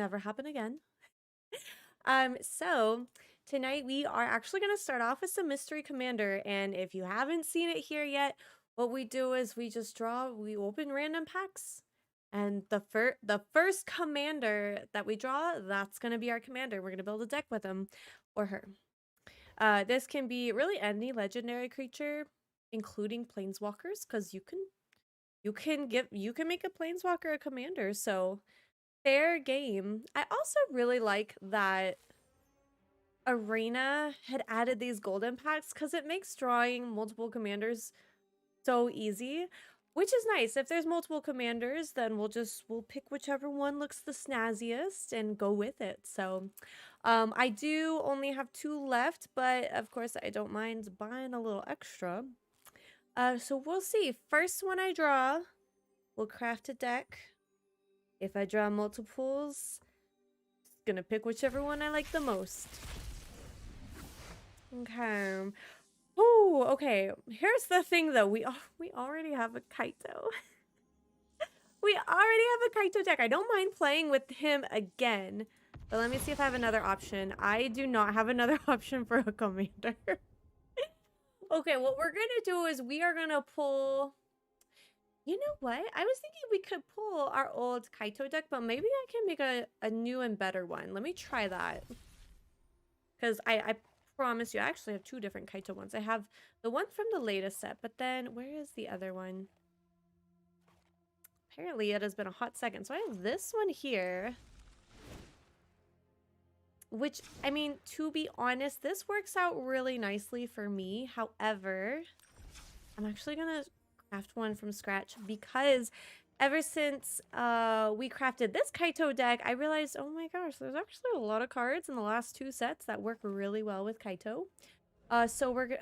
never happen again. So tonight we are actually going to start off with some mystery commander, and if you haven't seen it here yet, what we do is we open random packs, and the first commander that we draw, that's going to be our commander. We're going to build a deck with him or her. This can be really any legendary creature, including planeswalkers, because you can make a planeswalker a commander, so fair game. I also really like that Arena had added these golden packs because it makes drawing multiple commanders so easy, which is nice. If there's multiple commanders, then we'll pick whichever one looks the snazziest and go with it. So I do only have 2 left, but of course I don't mind buying a little extra. So we'll see. First one I draw, we'll craft a deck. If I draw multiples, gonna pick whichever one I like the most. Okay. Oh, okay. Here's the thing though. We already have a Kaito. We already have a Kaito deck. I don't mind playing with him again. But let me see if I have another option. I do not have another option for a commander. Okay, what we're gonna do is we are gonna pull... You know what? I was thinking we could pull our old Kaito deck, but maybe I can make a new and better one. Let me try that. Because I promise you, I actually have 2 different Kaito ones. I have the one from the latest set, but then where is the other one? Apparently it has been a hot second. So I have this one here. Which, I mean, to be honest, this works out really nicely for me. However, I'm actually going to craft one from scratch because ever since we crafted this Kaito deck, I realized, oh my gosh, there's actually a lot of cards in the last 2 sets that work really well with Kaito. So we're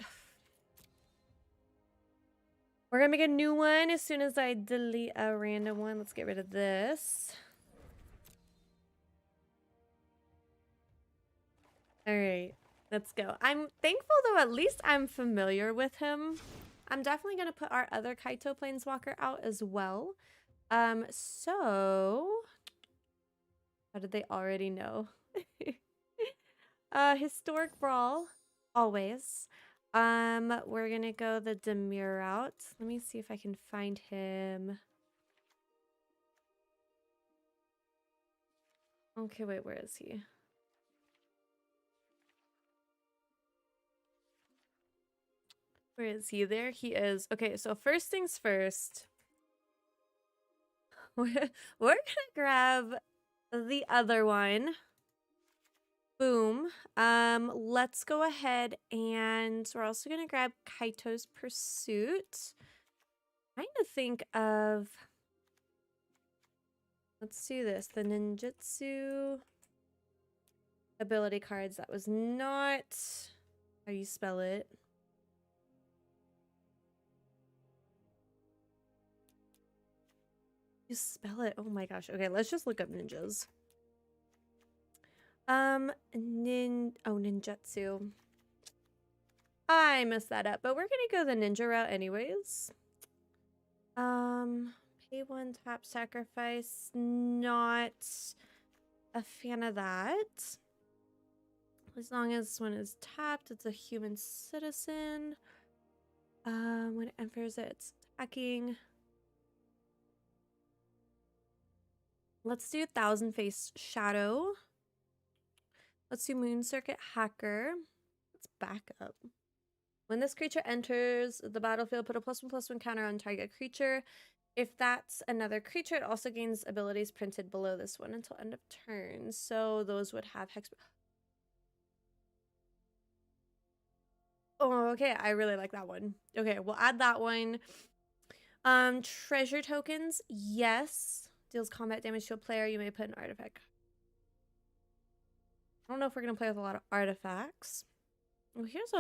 gonna make a new one as soon as I delete a random one. Let's get rid of this. All right, let's go. I'm thankful though, at least I'm familiar with him. I'm definitely gonna put our other Kaito Planeswalker out as well. So how did they already know? Historic Brawl, always. We're gonna go the Demure route. Let me see if I can find him. Okay, wait, where is he? Where is he? There he is. Okay, so first things first. We're gonna grab the other one. Boom. Let's go ahead and we're also gonna grab Kaito's Pursuit. Trying to think of... Let's do this. The ninjutsu ability cards. That was not how you spell it. You spell it. Oh my gosh. Okay, let's just look up ninjas. Ninjutsu. I messed that up, but we're gonna go the ninja route anyways. Pay 1, tap, sacrifice. Not a fan of that. As long as this one is tapped, it's a human citizen. When it enters it, it's attacking. Let's do 1000 Face Shadow. Let's do Moon Circuit Hacker. Let's back up. When this creature enters the battlefield, put a +1/+1 counter on target creature. If that's another creature, it also gains abilities printed below this one until end of turn. So those would have hex. Oh, okay. I really like that one. Okay, we'll add that one. Treasure tokens. Yes. Deals combat damage to a player. You may put an artifact. I don't know if we're gonna play with a lot of artifacts. Well, here's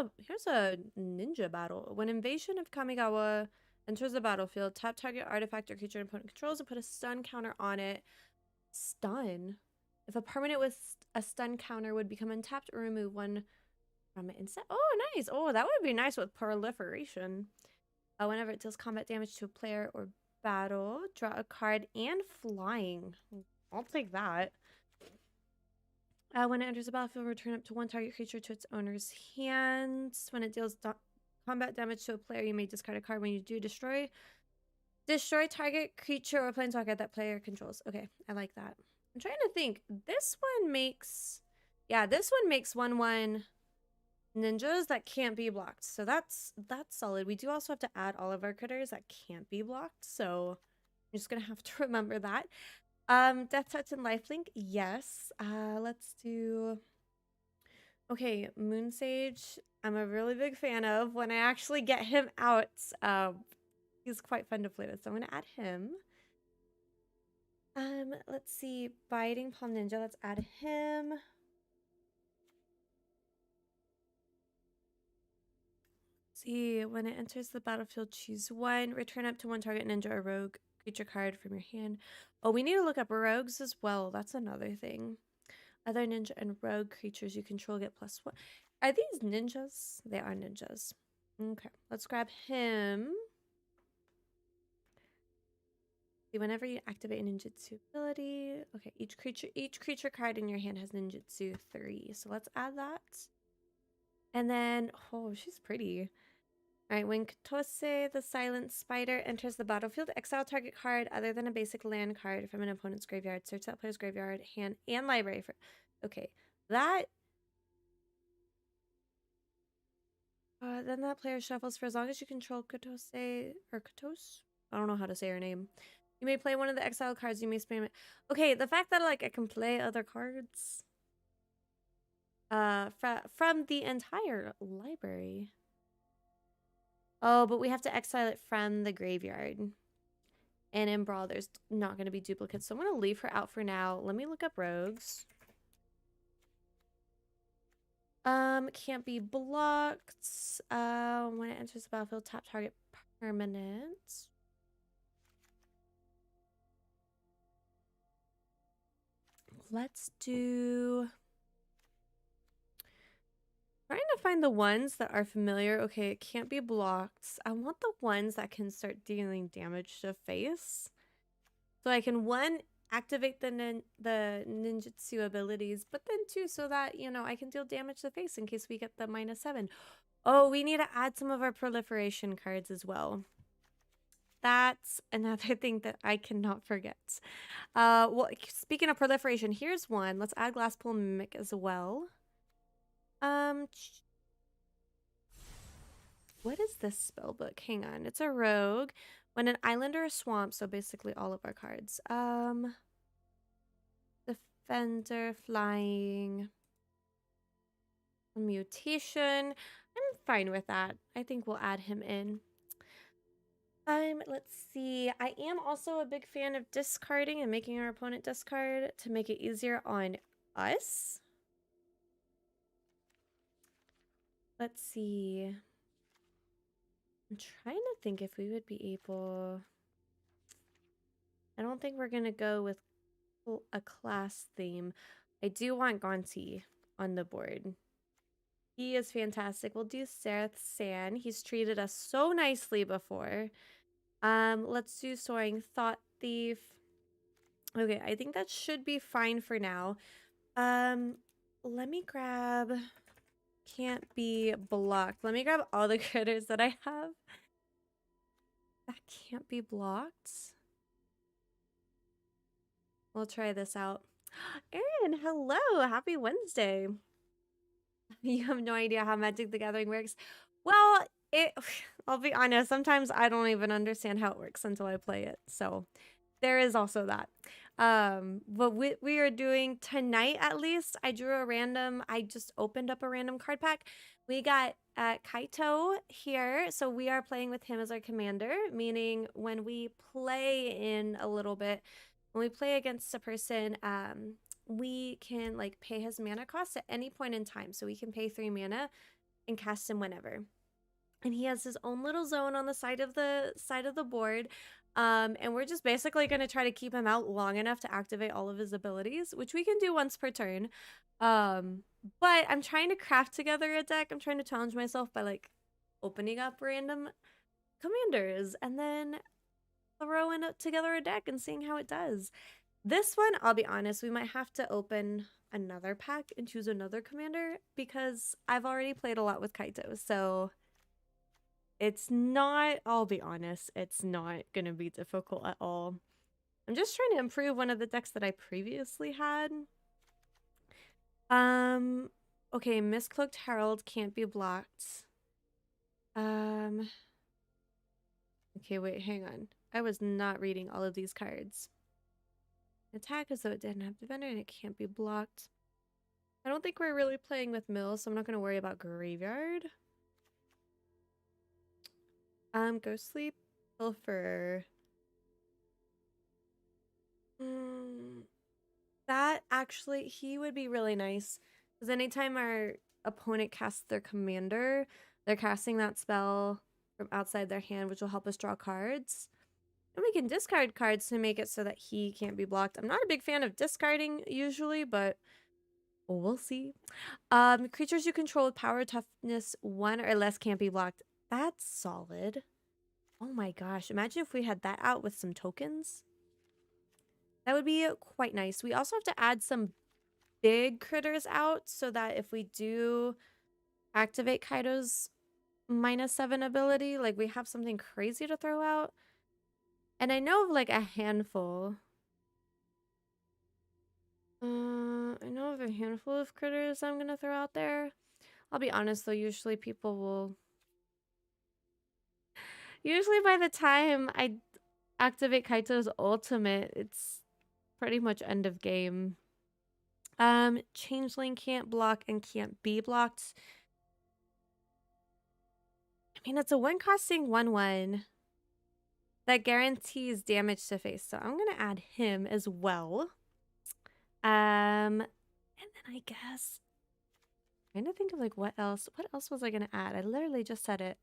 a ninja battle. When Invasion of Kamigawa enters the battlefield, tap target artifact or creature your opponent controls and put a stun counter on it. Stun? If a permanent with a stun counter would become untapped or remove 1 from it instead. Oh, nice. Oh, that would be nice with proliferation. Whenever it deals combat damage to a player or battle, draw a card and flying. I'll take that. When it enters the battlefield, return up to one target creature to its owner's hands. When it deals combat damage to a player, you may discard a card. When you do, destroy target creature or planeswalker that player controls. Okay, I like that. I'm trying to think. This one makes 1/1 ninjas that can't be blocked. So that's solid. We do also have to add all of our critters that can't be blocked. So I'm just gonna have to remember that. Death Touch and Lifelink, yes. Let's do. Okay, Moon Sage. I'm a really big fan of. When I actually get him out, he's quite fun to play with. So I'm gonna add him. Let's see. Biting Palm Ninja. Let's add him. See, when it enters the battlefield, choose one. Return up to one target ninja or rogue creature card from your hand. Oh, we need to look up rogues as well. That's another thing. Other ninja and rogue creatures you control get +1. Are these ninjas? They are ninjas. Okay, let's grab him. See, whenever you activate a ninjutsu ability. Okay, each creature card in your hand has ninjutsu 3. So let's add that. And then, oh, she's pretty. All right, when Katose, the Silent Spider, enters the battlefield, exile target card other than a basic land card from an opponent's graveyard. Search that player's graveyard, hand, and library for. Okay, that. Then that player shuffles for as long as you control Katose or Katos. I don't know how to say her name. You may play one of the exile cards. You may spam it. Okay, the fact that like I can play other cards. From the entire library. Oh, but we have to exile it from the graveyard. And in Brawl, there's not going to be duplicates. So I'm going to leave her out for now. Let me look up rogues. Can't be blocked. When it enters the battlefield, tap target permanent. Let's do... Trying to find the ones that are familiar. Okay, it can't be blocked. I want the ones that can start dealing damage to face. So I can, one, activate the ninjutsu abilities, but then two, so that, you know, I can deal damage to face in case we get the -7. Oh, we need to add some of our proliferation cards as well. That's another thing that I cannot forget. Well, speaking of proliferation, here's one. Let's add Glasspool Mimic as well. What is this spell book? Hang on. It's a rogue. When an island or a swamp, so basically all of our cards. Defender, flying, mutation. I'm fine with that. I think we'll add him in. Let's see. I am also a big fan of discarding and making our opponent discard to make it easier on us. Let's see. I'm trying to think if we would be able... I don't think we're going to go with a class theme. I do want Gonti on the board. He is fantastic. We'll do Sereth San. He's treated us so nicely before. Let's do Soaring Thought Thief. Okay, I think that should be fine for now. Let me grab... Can't be blocked. Let me grab all the critters that I have. That can't be blocked. We'll try this out. Erin, hello! Happy Wednesday. You have no idea how Magic the Gathering works. Well, I'll be honest, sometimes I don't even understand how it works until I play it. So there is also that. But we are doing tonight, at least, I just opened up a random card pack. We got Kaito here, so we are playing with him as our commander, meaning when we play in a little bit, when we play against a person, we can like pay his mana cost at any point in time. So we can pay 3 mana and cast him whenever. And he has his own little zone on the side of the board. And we're just basically going to try to keep him out long enough to activate all of his abilities, which we can do once per turn. But I'm trying to craft together a deck. I'm trying to challenge myself by like opening up random commanders and then throwing together a deck and seeing how it does. This one, I'll be honest, we might have to open another pack and choose another commander because I've already played a lot with Kaito. So it's not, I'll be honest, it's not going to be difficult at all. I'm just trying to improve one of the decks that I previously had. Okay, Miscloaked Herald can't be blocked. Okay, wait, hang on. I was not reading all of these cards. Attack as though it didn't have defender and it can't be blocked. I don't think we're really playing with mills, so I'm not going to worry about graveyard. Ghost Sleep, Pilfer. That actually, he would be really nice. Because anytime our opponent casts their commander, they're casting that spell from outside their hand, which will help us draw cards. And we can discard cards to make it so that he can't be blocked. I'm not a big fan of discarding usually, but we'll see. Creatures you control with power toughness 1 or less can't be blocked. That's solid. Oh my gosh. Imagine if we had that out with some tokens. That would be quite nice. We also have to add some big critters out so that if we do activate Kaito's -7 ability, like we have something crazy to throw out. And I know of like a handful. I know of a handful of critters I'm gonna throw out there. I'll be honest though, usually people will... Usually by the time I activate Kaito's ultimate, it's pretty much end of game. Changeling can't block and can't be blocked. I mean, it's a one costing 1/1 that guarantees damage to face. So I'm gonna add him as well. And then I guess I'm trying to think of like what else was I gonna add? I literally just said it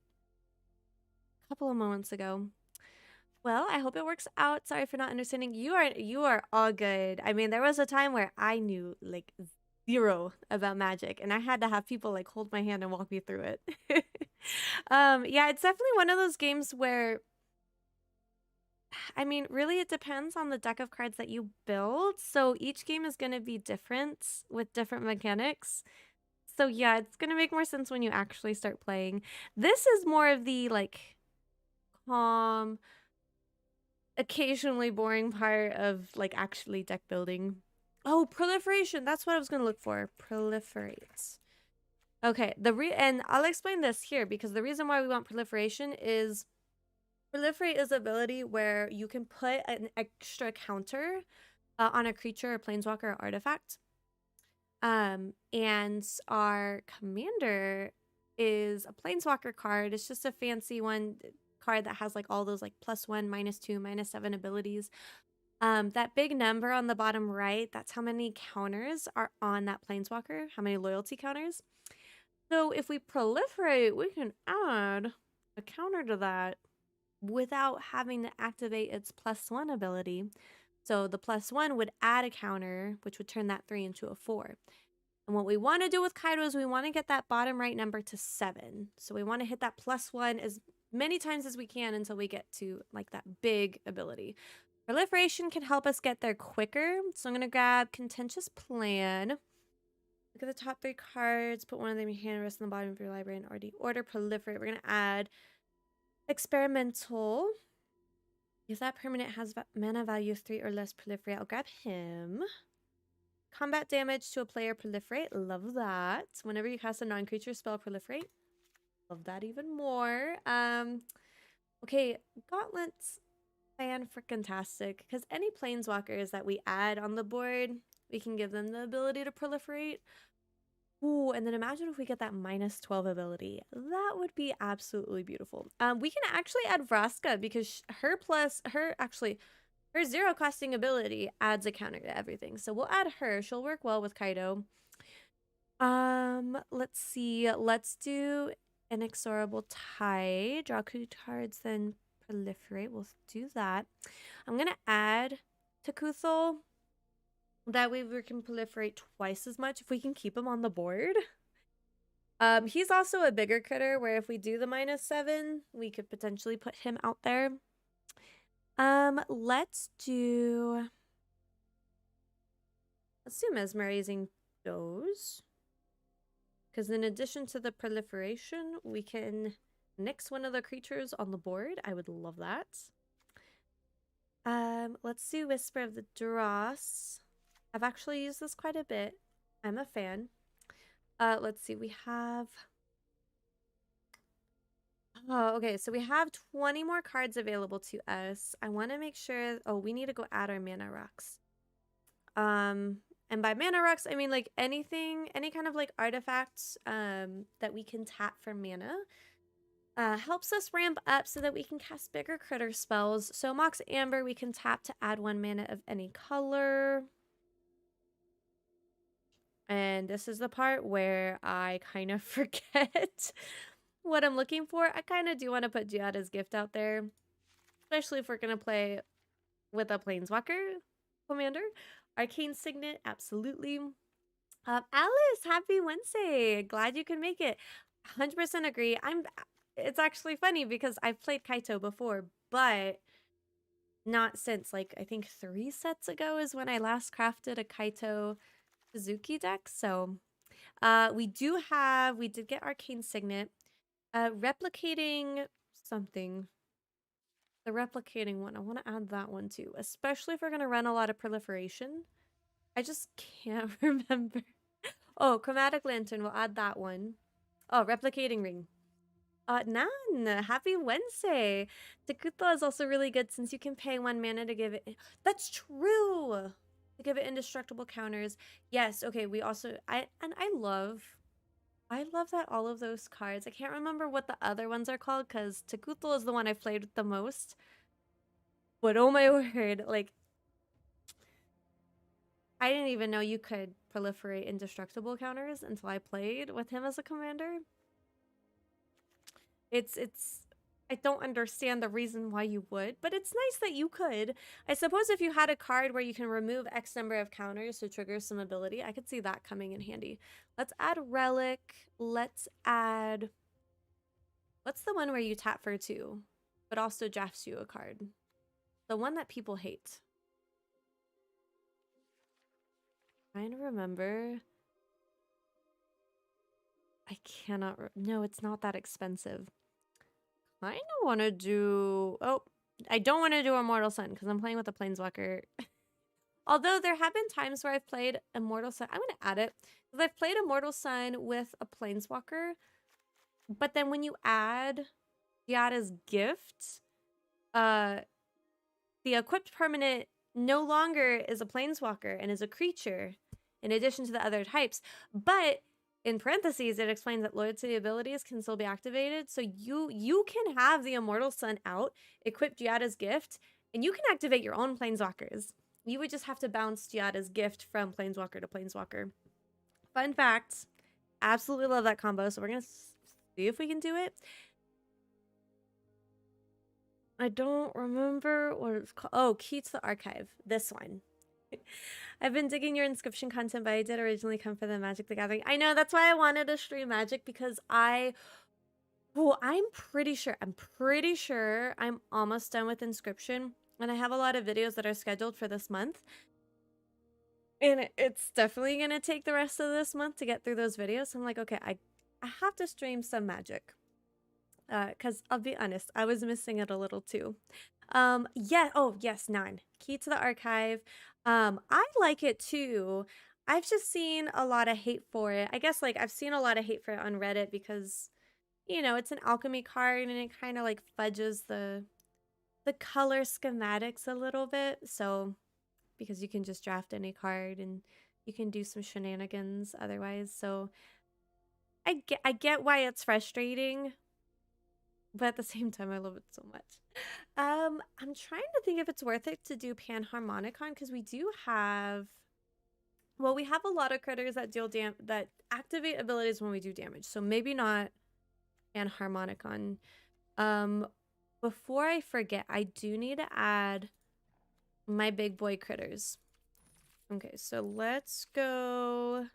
a couple of moments ago. Well, I hope it works out. Sorry for not understanding. You are all good. I mean, there was a time where I knew like 0 about Magic and I had to have people like hold my hand and walk me through it. Yeah, it's definitely one of those games where, I mean, really it depends on the deck of cards that you build. So each game is going to be different with different mechanics. So yeah, it's going to make more sense when you actually start playing. This is more of the like calm, occasionally boring part of like actually deck building. Oh, proliferation. That's what I was going to look for. Proliferate. Okay, and I'll explain this here because the reason why we want proliferation is proliferate is the ability where you can put an extra counter on a creature or planeswalker or artifact. And our commander is a planeswalker card. It's just a fancy one card that has like all those like +1, -2, -7 abilities. That big number on the bottom right, that's how many counters are on that planeswalker, how many loyalty counters. So if we proliferate, we can add a counter to that without having to activate its +1 ability. So the +1 would add a counter, which would turn that 3 into a 4. And what we want to do with Kaito is we want to get that bottom right number to 7. So we want to hit that +1 as many times as we can until we get to like that big ability. Proliferation can help us get there quicker. So I'm going to grab Contentious Plan. Look at the top 3 cards. Put one of them in your hand, rest on the bottom of your library, and already order Proliferate. We're going to add Experimental. If that permanent has mana value 3 or less, Proliferate. I'll grab him. Combat damage to a player, Proliferate. Love that. Whenever you cast a non-creature spell, Proliferate. Love that even more. Okay, Gauntlets. Fan-frickin-tastic. Because any planeswalkers that we add on the board, we can give them the ability to proliferate. Ooh, and then imagine if we get that -12 ability. That would be absolutely beautiful. We can actually add Vraska because her 0 costing ability adds a counter to everything. So we'll add her. She'll work well with Kaito. Let's see. Let's do Inexorable Tide. Draw 2 cards, then proliferate. We'll do that. I'm gonna add Takuthel. That way we can proliferate twice as much if we can keep him on the board. He's also a bigger critter where if we do the -7, we could potentially put him out there. Let's do... Let's do mesmerizing those. Because in addition to the proliferation, we can nix one of the creatures on the board. I would love that. Let's do Whisper of the Dross. I've actually used this quite a bit. I'm a fan. Let's see. We have... Oh, okay. So we have 20 more cards available to us. I want to make sure... Oh, we need to go add our mana rocks. And by mana rocks, I mean like anything, any kind of like artifacts that we can tap for mana. Helps us ramp up so that we can cast bigger critter spells. So Mox Amber, we can tap to add 1 mana of any color. And this is the part where I kind of forget what I'm looking for. I kind of do want to put Giada's Gift out there, especially if we're going to play with a Planeswalker commander. Arcane Signet, absolutely. Alice, happy Wednesday. Glad you could make it. 100% agree. It's actually funny because I've played Kaito before, but not since, like, I think 3 sets ago is when I last crafted a Kaito Suzuki deck. So we did get Arcane Signet. Replicating something. The replicating one, I want to add that one too, especially if we're going to run a lot of proliferation. I just can't remember. Oh, Chromatic Lantern, we'll add that one. Oh, Replicating Ring. Nan, happy Wednesday. Takuto is also really good since you can pay 1 mana to give it... That's true! To give it indestructible counters. Yes, okay, we also... I love that all of those cards... I can't remember what the other ones are called because Takuto is the one I've played with the most. But oh my word, like... I didn't even know you could proliferate indestructible counters until I played with him as a commander. I don't understand the reason why you would, but it's nice that you could. I suppose if you had a card where you can remove X number of counters to trigger some ability, I could see that coming in handy. Let's add Relic. Let's add... What's the one where you tap for 2, but also drafts you a card? The one that people hate. Trying to remember. I cannot... No, it's not that expensive. I don't want to do... Oh, I don't want to do Immortal Sun because I'm playing with a Planeswalker. Although there have been times where I've played Immortal Sun. I'm going to add it. Because I've played Immortal Sun with a Planeswalker. But then when you add Giada's Gift, the equipped permanent no longer is a Planeswalker and is a creature in addition to the other types. But... in parentheses, it explains that loyalty abilities can still be activated. So you can have the Immortal Sun out, equip Giada's Gift, and you can activate your own Planeswalkers. You would just have to bounce Giada's Gift from Planeswalker to Planeswalker. Fun fact. Absolutely love that combo. So we're going to see if we can do it. I don't remember what it's called. Oh, Key to the Archive. This one. I've been digging your Inscription content, but I did originally come for the Magic the Gathering. I know, that's why I wanted to stream Magic, because I'm pretty sure I'm almost done with Inscription, and I have a lot of videos that are scheduled for this month. And it's definitely going to take the rest of this month to get through those videos. So I'm like, okay, I have to stream some Magic. Because I'll be honest, I was missing it a little too. Yeah, oh yes, 9. Key to the Archive. I like it too. I've just seen a lot of hate for it. I guess like I've seen a lot of hate for it on Reddit because, you know, it's an alchemy card and it kind of like fudges the color schematics a little bit. So because you can just draft any card and you can do some shenanigans otherwise. So I get why it's frustrating, but at the same time I love it so much. I'm trying to think if it's worth it to do Panharmonicon because we do have, well, we have a lot of critters that deal that activate abilities when we do damage. So maybe not Panharmonicon. Before I forget, I do need to add my big boy critters. Okay, so let's go.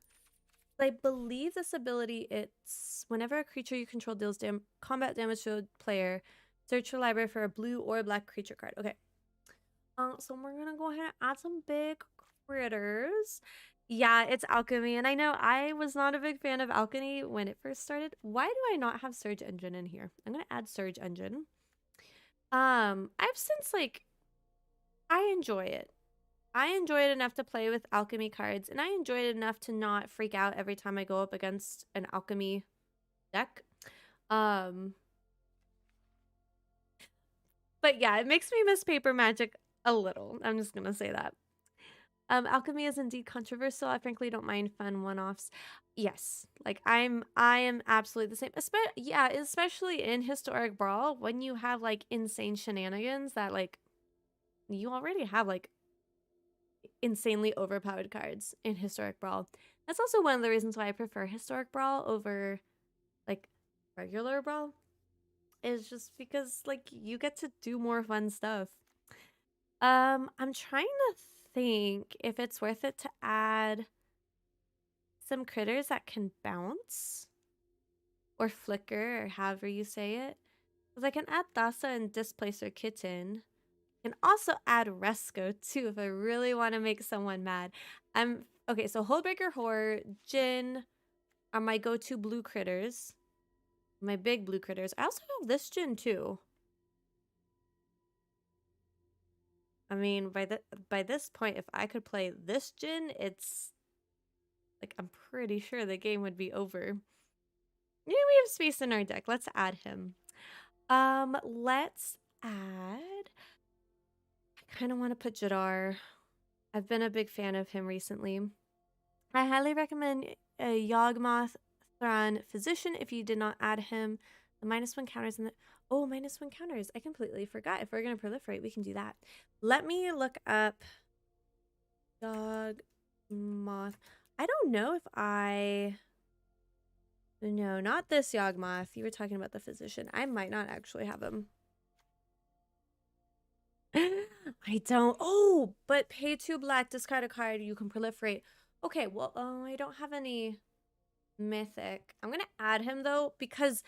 I believe this ability, it's whenever a creature you control deals combat damage to a player, search your library for a blue or black creature card. Okay. So we're gonna go ahead and add some big critters. Yeah, it's alchemy. And I know I was not a big fan of alchemy when it first started. Why do I not have Surge Engine in here? I'm gonna add Surge Engine. I've since like I enjoy it. I enjoy it enough to play with alchemy cards, and I enjoy it enough to not freak out every time I go up against an alchemy deck. Um, but yeah, it makes me miss paper magic a little. I'm just gonna say that. Alchemy is indeed controversial. I frankly don't mind fun one-offs. Yes, like I am absolutely the same. Yeah, especially in Historic Brawl when you have like insane shenanigans that like you already have like insanely overpowered cards in Historic Brawl. That's also one of the reasons why I prefer Historic Brawl over like regular Brawl. Is just because like you get to do more fun stuff. I'm trying to think if it's worth it to add some critters that can bounce or flicker or however you say it. Because I can add Thassa and Displacer Kitten. I can also add Resco too if I really want to make someone mad. Okay, so Hullbreaker Horror, Jin are my go-to blue critters. My big blue critters. I also have this Jin too. I mean, by this point, if I could play this Jin, it's like I'm pretty sure the game would be over. Yeah, we have space in our deck. Let's add him. Let's add. I kind of want to put Jadar. I've been a big fan of him recently. I highly recommend a Yawgmoth Thran Physician if you did not add him. The -1 counters in the. Oh, -1 counters. I completely forgot. If we're going to proliferate, we can do that. Let me look up Yawgmoth. I don't know if I. No, not this Yawgmoth. You were talking about the Physician. I might not actually have him. I don't. Oh, but pay 2 black, discard a card, you can proliferate. Okay, well, I don't have any mythic. I'm gonna add him though, because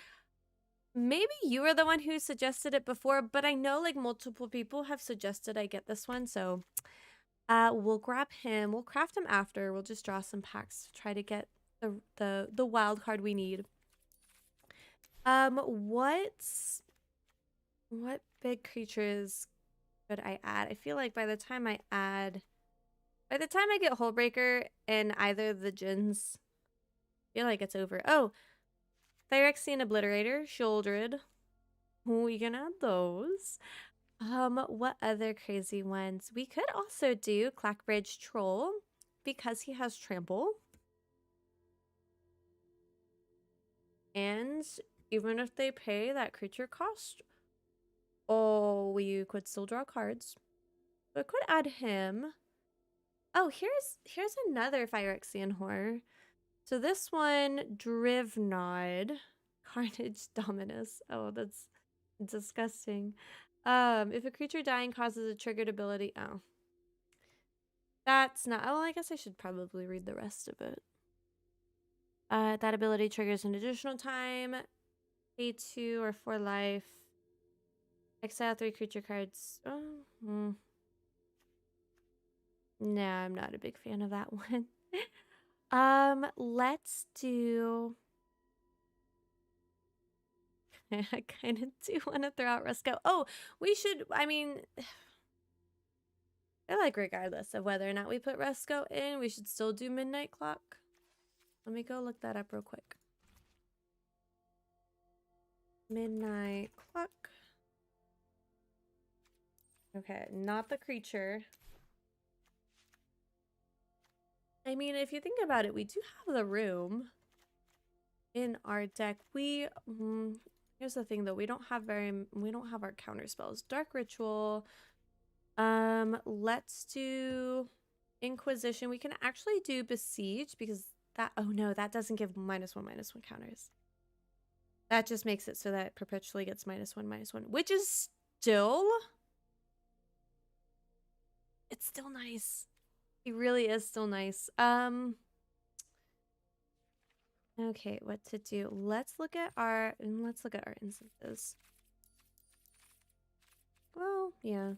maybe you were the one who suggested it before, but I know like multiple people have suggested I get this one, so we'll grab him. We'll craft him after. We'll just draw some packs to try to get the wild card we need. What big creatures could I add? I feel like by the time I get Hullbreaker in either of the Jins, I feel like it's over. Oh, Phyrexian Obliterator, Shouldred. We can add those. What other crazy ones? We could also do Clackbridge Troll because he has trample. And even if they pay that creature cost, oh, we could still draw cards. So I could add him. Oh, here's another Phyrexian horror. So this one, Drivnod, Carnage Dominus. Oh, that's disgusting. If a creature dying causes a triggered ability, oh. That's not, oh, I guess I should probably read the rest of it. That ability triggers an additional time, pay 2 or 4 life, exile 3 creature cards. Oh, No, I'm not a big fan of that one. Let's do. I kind of do want to throw out Resco. Oh, we should. I mean, I like regardless of whether or not we put Resco in, we should still do Midnight Clock. Let me go look that up real quick. Midnight Clock. Okay, not the creature. I mean, if you think about it, we do have the room in our deck. Here's the thing though, we don't have our counter spells. Dark Ritual. Let's do Inquisition. We can actually do Besiege because that, oh no, that doesn't give -1/-1 counters. That just makes it so that it perpetually gets -1/-1, which is still, it's still nice. It really is still nice. Okay, what to do? Let's look at our instances. Well, yeah.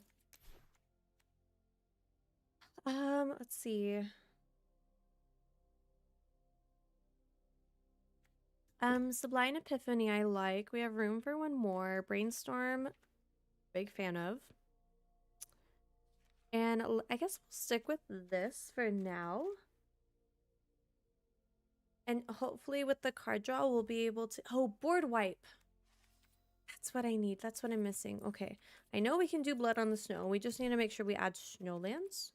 Let's see. Sublime Epiphany I like. We have room for one more. Brainstorm, big fan of. And I guess we'll stick with this for now. And hopefully with the card draw, we'll be able to... Oh, board wipe. That's what I need. That's what I'm missing. Okay. I know we can do blood on the snow. We just need to make sure we add snowlands.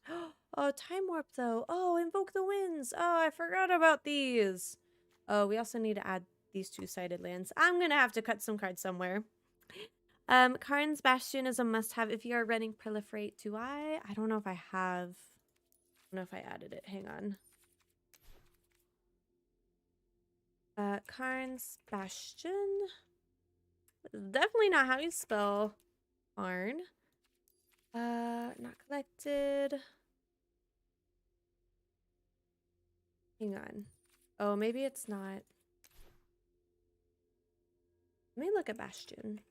Oh, time warp though. Oh, invoke the winds. Oh, I forgot about these. Oh, we also need to add these two-sided lands. I'm going to have to cut some cards somewhere. Karn's Bastion is a must-have if you are running Proliferate. Do I? I don't know if I have. I don't know if I added it. Hang on. Karn's Bastion. Definitely not how you spell Karn. Not collected. Hang on. Oh, maybe it's not. Let me look at Bastion.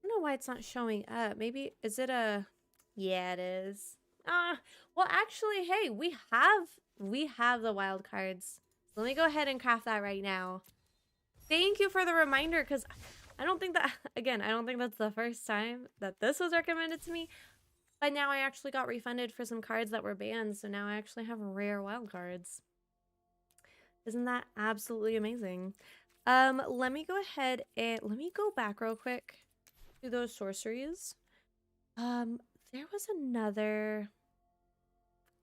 I don't know why it's not showing up. Maybe, is it a... Yeah, it is. Well, actually, hey, we have the wild cards. So let me go ahead and craft that right now. Thank you for the reminder, because I don't think that, again, I don't think that's the first time that this was recommended to me. But now I actually got refunded for some cards that were banned, so now I actually have rare wild cards. Isn't that absolutely amazing? Let me go ahead and let me go back real quick to those sorceries. There was another...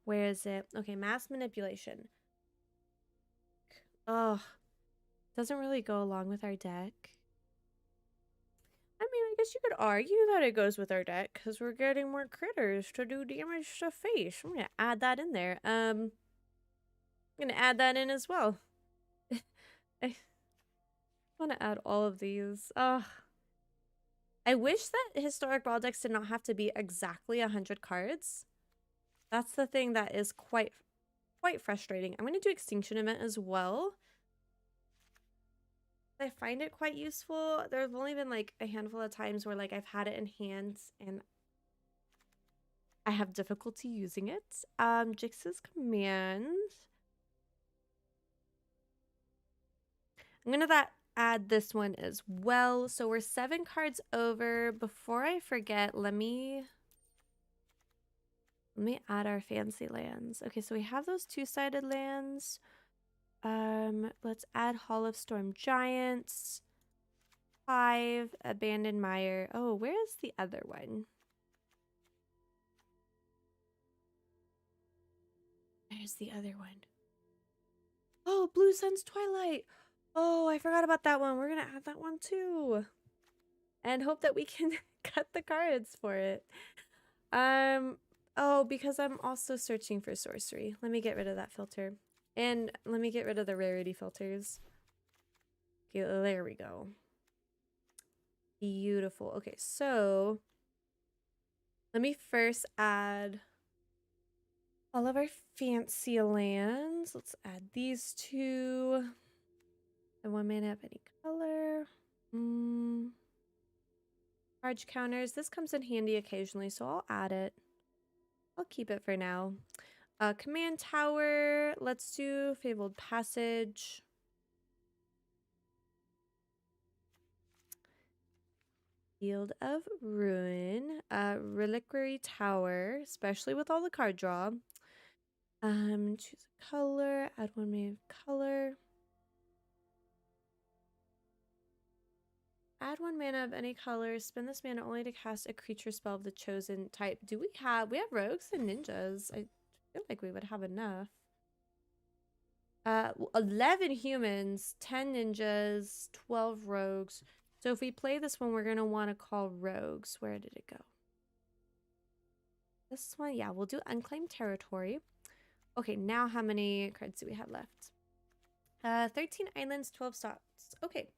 Where is it? Okay, mass manipulation. Oh, doesn't really go along with our deck. I mean, I guess you could argue that it goes with our deck because we're getting more critters to do damage to face. I'm gonna add that in there. I'm gonna add that in as well. I want to add all of these. I wish that historic brawl decks did not have to be exactly 100 cards. That's the thing that is quite frustrating. I'm gonna do Extinction Event as well. I find it quite useful. There's only been like a handful of times where like I've had it in hand and I have difficulty using it. Jix's command. I'm gonna add this one as well. So we're 7 cards over. Before I forget, let me add our fancy lands. Okay, so we have those two-sided lands. Let's add Hall of Storm Giants. 5, Abandoned Mire. Oh, where is the other one? There's the other one. Oh, Blue Sun's Twilight. Oh, I forgot about that one. We're gonna add that one too. And hope that we can cut the cards for it. Oh, because I'm also searching for sorcery. Let me get rid of that filter. And let me get rid of the rarity filters. Okay, there we go. Beautiful. Okay, so let me first add all of our fancy lands. Let's add these two. And 1 mana of any color. Charge counters. This comes in handy occasionally, so I'll add it. I'll keep it for now. Command Tower. Let's do Fabled Passage. Field of Ruin. Reliquary Tower, especially with all the card draw. Choose a color. Add 1 mana of color. Add 1 mana of any color. Spend this mana only to cast a creature spell of the chosen type. We have rogues and ninjas. I feel like we would have enough. 11 humans, 10 ninjas, 12 rogues. So if we play this one, we're going to want to call rogues. Where did it go? This one, yeah, we'll do Unclaimed Territory. Okay, now how many cards do we have left? 13 islands, 12 stops. Okay.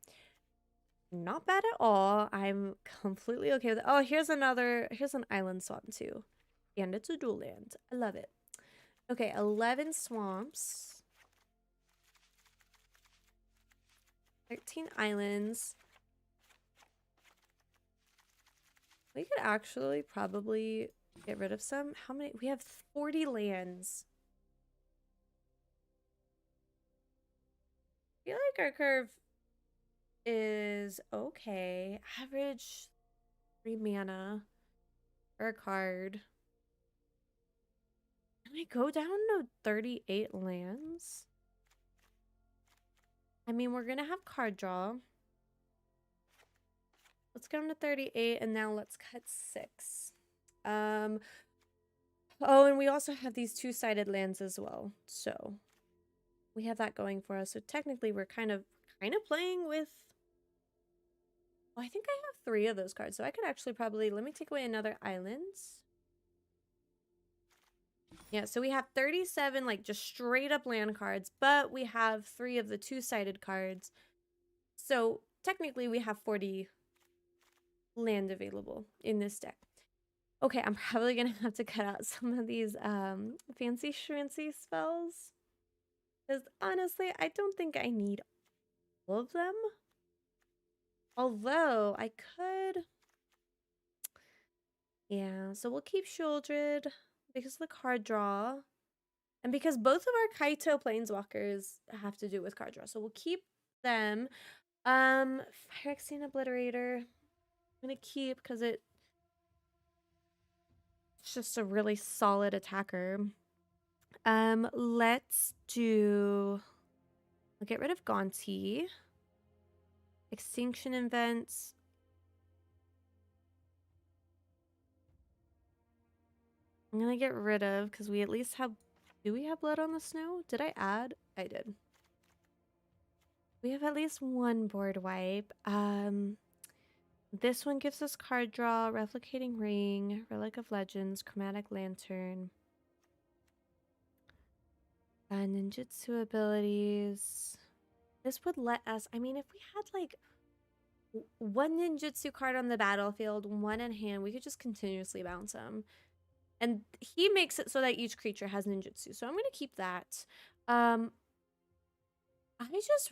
Not bad at all. I'm completely okay with it. Oh, here's an island swamp too. And it's a dual land. I love it. Okay, 11 swamps. 13 islands. We could actually probably get rid of some. How many? We have 40 lands. I feel like our curve is okay. Average 3 mana per card. Can I go down to 38 lands? I mean, we're gonna have card draw. Let's go down to 38, and now let's cut 6. Oh, and we also have these two-sided lands as well. So we have that going for us. So technically we're kind of playing with... Oh, I think I have 3 of those cards. So I could actually probably... Let me take away another island. Yeah, so we have 37 like just straight up land cards, but we have 3 of the two-sided cards. So technically we have 40 land available in this deck. Okay, I'm probably gonna have to cut out some of these fancy schmancy spells. Because honestly, I don't think I need all of them. Although I could... Yeah, so we'll keep Shieldred because of the card draw. And because both of our Kaito Planeswalkers have to do with card draw. So we'll keep them. Phyrexian Obliterator. I'm gonna keep because it's just a really solid attacker. Let's do... I'll get rid of Gonti. Extinction Events. I'm gonna get rid of because we at least have... Do we have Blood on the Snow? Did I add? I did. We have at least 1 board wipe. This one gives us card draw, Replicating Ring, Relic of Legends, Chromatic Lantern. Ninjutsu abilities. This would let us... I mean, if we had like 1 ninjutsu card on the battlefield, 1 in hand, we could just continuously bounce them. And he makes it so that each creature has ninjutsu. So I'm going to keep that. I just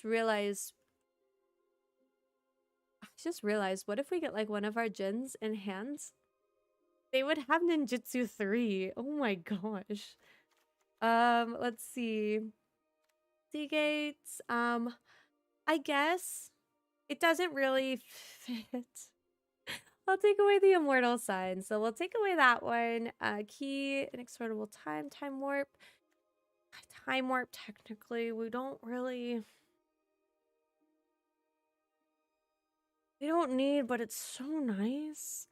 realized what if we get like one of our Jins in hands? They would have ninjutsu 3. Oh my gosh. Let's see. Seagates. I guess it doesn't really fit. I'll take away the immortal sign. So we'll take away that one. Key, inexorable time, time warp. Time warp, technically, we don't need, but it's so nice.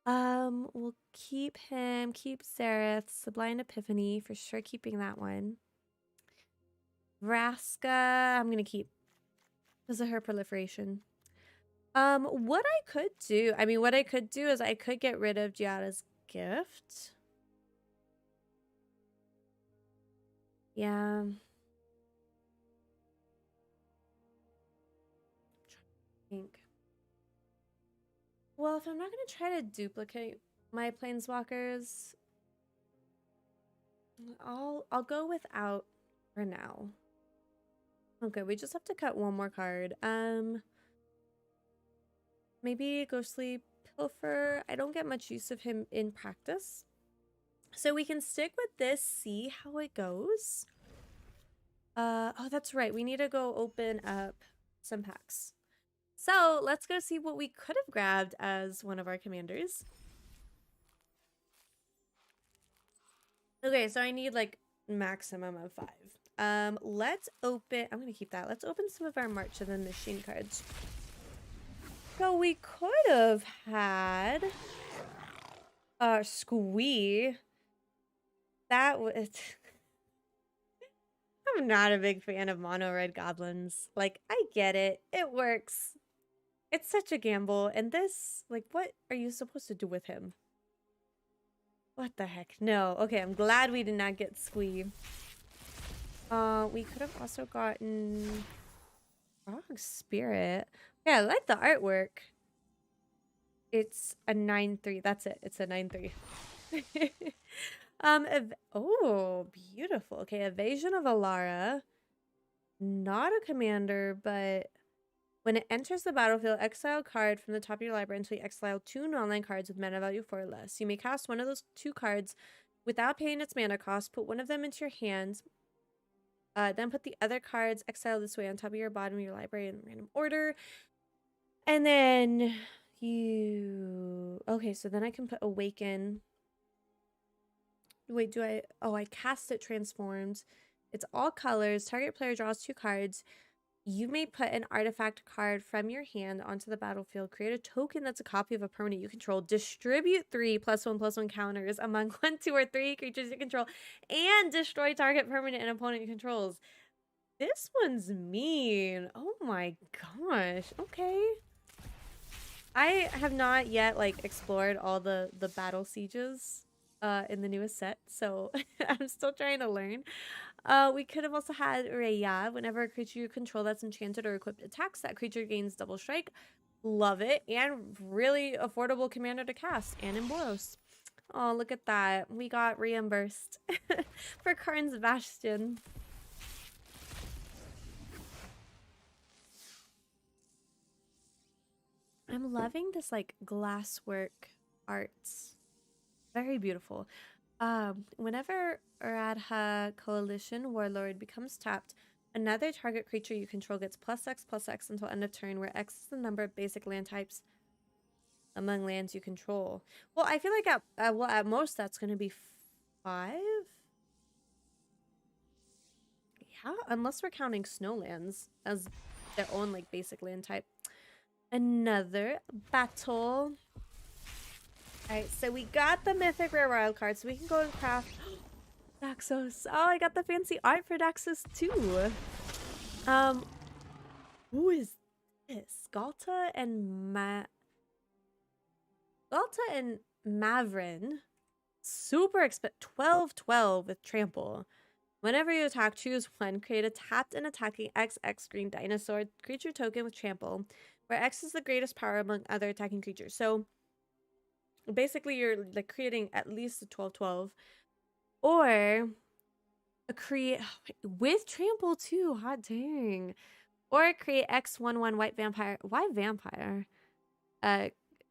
We'll keep him, keep Sereth, Sublime Epiphany, for sure keeping that one. Vraska, I'm gonna keep because of her proliferation. What I could do is I could get rid of Giada's gift. Yeah. Think. Well, if I'm not gonna try to duplicate my planeswalkers, I'll go without for now. Okay, we just have to cut 1 more card. Maybe Ghostly Pilfer. I don't get much use of him in practice. So we can stick with this, see how it goes. Oh, that's right. We need to go open up some packs. So let's go see what we could have grabbed as one of our commanders. Okay, so I need like maximum of 5. Let's open... I'm going to keep that. Let's open some of our March of the Machine cards. So we could have had Squee. That was... I'm not a big fan of mono red goblins. Like, I get it. It works. It's such a gamble. And this, like, what are you supposed to do with him? What the heck? No. Okay, I'm glad we did not get Squee. We could have also gotten Frog Spirit. Yeah, I like the artwork. It's a 9/3. That's it. It's a 9/3. Oh, beautiful. Okay, Evasion of Alara. Not a commander, but when it enters the battlefield, exile a card from the top of your library until you exile 2 non-land cards with mana value 4 or less. You may cast one of those 2 cards without paying its mana cost. Put one of them into your hands. Then put the other cards exile this way on top of your bottom of your library in random order. And then okay, so then I can put awaken. Wait, I cast it transformed. It's all colors. Target player draws 2 cards. You may put an artifact card from your hand onto the battlefield. Create a token that's a copy of a permanent you control. Distribute 3 +1/+1 counters among 1, 2, or 3 creatures you control. And destroy target permanent and opponent controls. This one's mean. Oh my gosh. Okay. I have not yet, like, explored all the battle sieges in the newest set, so I'm still trying to learn. We could have also had Raya. Whenever a creature you control that's enchanted or equipped attacks, that creature gains double strike. Love it. And really affordable commander to cast. And in Boros. Oh, look at that. We got reimbursed for Karn's Bastion. I'm loving this, like, glasswork arts. Very beautiful. Whenever Radha Coalition Warlord becomes tapped, another target creature you control gets +X/+X until end of turn, where X is the number of basic land types among lands you control. Well, I feel like at most that's going to be 5. Yeah, unless we're counting snowlands as their own, like, basic land type. Another battle. Alright, so we got the mythic rare wild card, so we can go and craft Daxos. Oh, I got the fancy art for Daxos too. Who is this? Galta and Mavrin. Super expensive. 12/12 with trample. Whenever you attack, choose 1. Create a tapped and attacking XX green dinosaur creature token with trample, where X is the greatest power among other attacking creatures. So basically, you're, like, creating at least a 12/12, or create with trample too. Hot dang! Or create X/1/1 white vampire. Why vampire?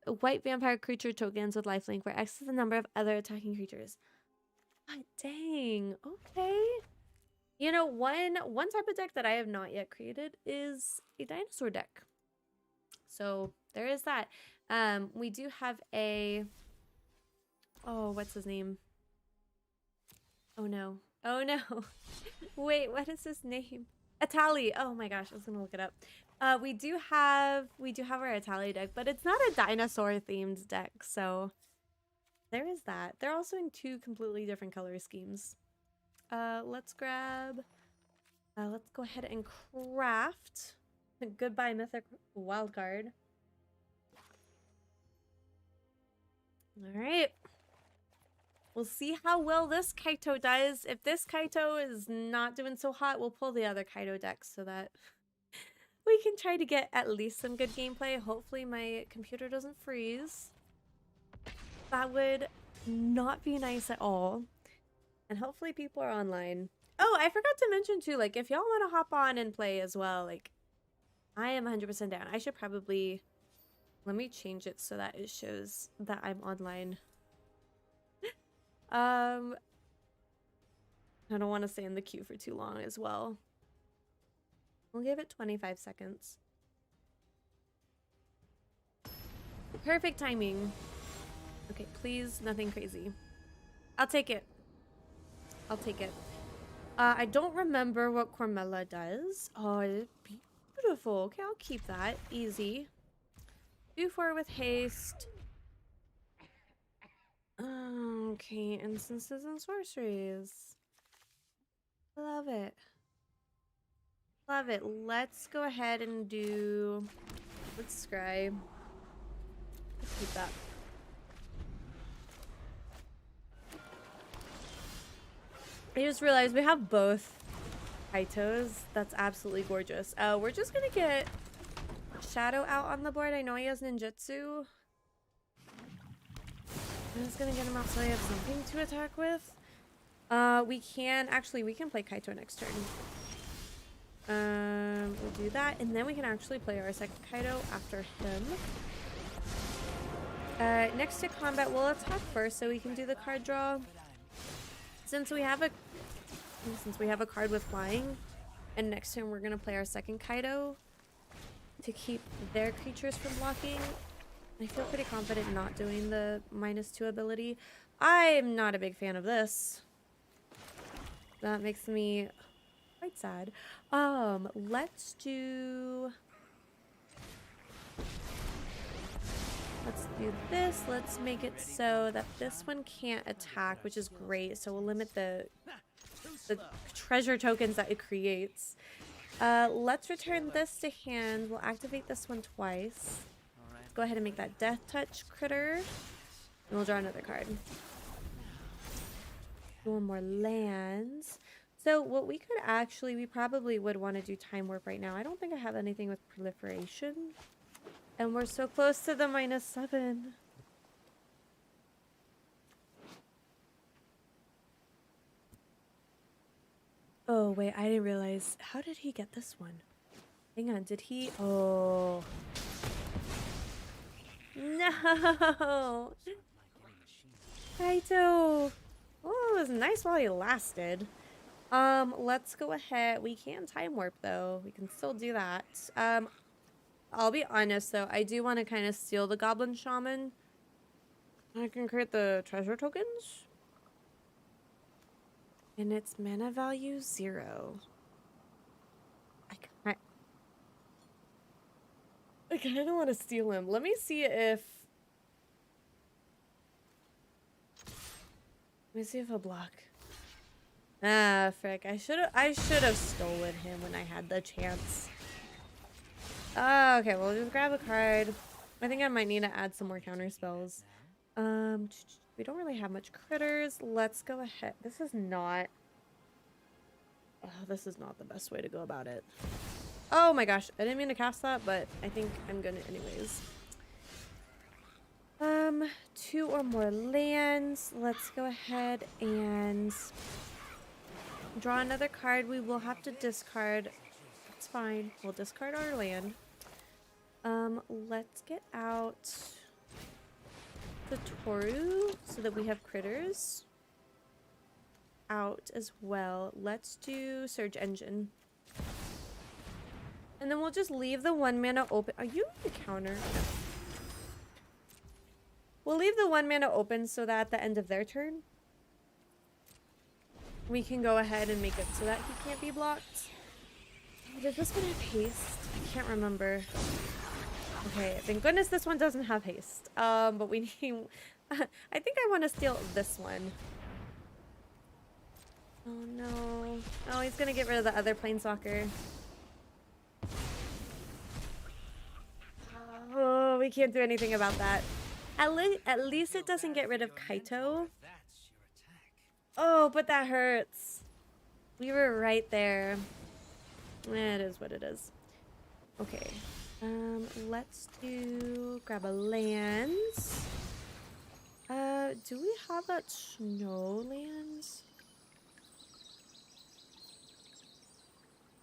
White vampire creature tokens with lifelink, where X is the number of other attacking creatures. Hot dang! Okay. You know, one type of deck that I have not yet created is a dinosaur deck. So there is that. We do have a... Oh, what's his name? Oh no. Oh no. Wait, what is his name? Atali. Oh my gosh, I was gonna look it up. We do have our Atali deck, but it's not a dinosaur themed deck, so there is that. They're also in 2 completely different color schemes. Let's grab... let's go ahead and craft Goodbye Mythic Wildcard. Alright. We'll see how well this Kaito does. If this Kaito is not doing so hot, we'll pull the other Kaito deck so that we can try to get at least some good gameplay. Hopefully my computer doesn't freeze. That would not be nice at all. And hopefully people are online. Oh, I forgot to mention too, like, if y'all want to hop on and play as well, like, I am 100% down. I should probably... Let me change it so that it shows that I'm online. I don't want to stay in the queue for too long as well. We'll give it 25 seconds. Perfect timing. Okay, please, nothing crazy. I'll take it. I'll take it. I don't remember what Cormella does. Oh, it's beautiful. Okay, I'll keep that. Easy. 2/4 with haste. Okay, instances and sorceries. Love it. Love it. Let's go ahead and do... Let's scry. Let's keep that. I just realized we have both Kaitos. That's absolutely gorgeous. We're just gonna get Shadow out on the board. I know he has ninjutsu. I'm just gonna get him out so I have something to attack with. We can play Kaito next turn. We'll do that, and then we can actually play our second Kaito after him. Next to combat, we'll attack first so we can do the card draw. Since we have a since we have a card with flying. And next turn we're going to play our second Kaido to keep their creatures from blocking. I feel pretty confident not doing the -2 ability. I'm not a big fan of this. That makes me quite sad. Let's do this. Let's make it so that this one can't attack, which is great. So we'll limit the treasure tokens that it creates. Let's return this to hand. We'll activate this one twice. Let's go ahead and make that Death Touch critter. And we'll draw another card. One more lands. So what we could actually, we probably would want to do Time Warp right now. I don't think I have anything with proliferation. And we're so close to the -7. Oh, wait, I didn't realize. How did he get this one? Hang on, did he? Oh. No! Kaito! Oh, it was nice while he lasted. Let's go ahead. We can Time Warp, though. We can still do that. I'll be honest, though. I do want to kind of steal the Goblin Shaman. I can create the treasure tokens. And its mana value 0. I kind of want to steal him. Let me see if... Let me see if he'll block. Ah, frick. I should have stolen him when I had the chance. Okay, we'll just grab a card. I think I might need to add some more counter spells. We don't really have much critters. Let's go ahead. This is not the best way to go about it. Oh my gosh, I didn't mean to cast that, but I think I'm gonna anyways. 2 or more lands. Let's go ahead and draw another card. We will have to discard. It's fine. We'll discard our land. Let's get out the Toru so that we have critters out as well. Let's do Surge Engine. And then we'll just leave the 1 mana open. Are you the counter? No. We'll leave the 1 mana open so that at the end of their turn, we can go ahead and make it so that he can't be blocked. Does this one have haste? I can't remember. Okay, thank goodness this one doesn't have haste. But we need... I think I want to steal this one. Oh no. Oh, he's gonna get rid of the other planeswalker. Oh, we can't do anything about that. At least it doesn't get rid of Kaito. Oh, but that hurts. We were right there. It is what it is. Okay. Let's grab a lands. Do we have that snow lands?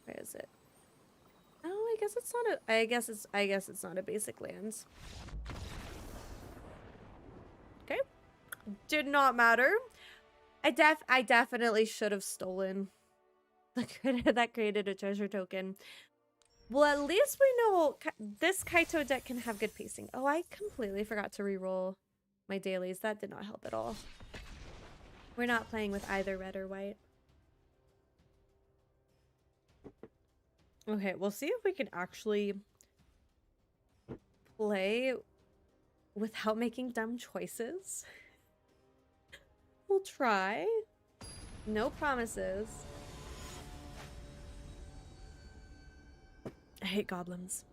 Where is it? Oh, I guess it's not a. I guess it's not a basic lands. Okay, did not matter. I definitely should have stolen the critter that created a treasure token. Well, at least we know this Kaito deck can have good pacing. Oh, I completely forgot to reroll my dailies. That did not help at all. We're not playing with either red or white. Okay, we'll see if we can actually play without making dumb choices. We'll try. No promises. I hate goblins.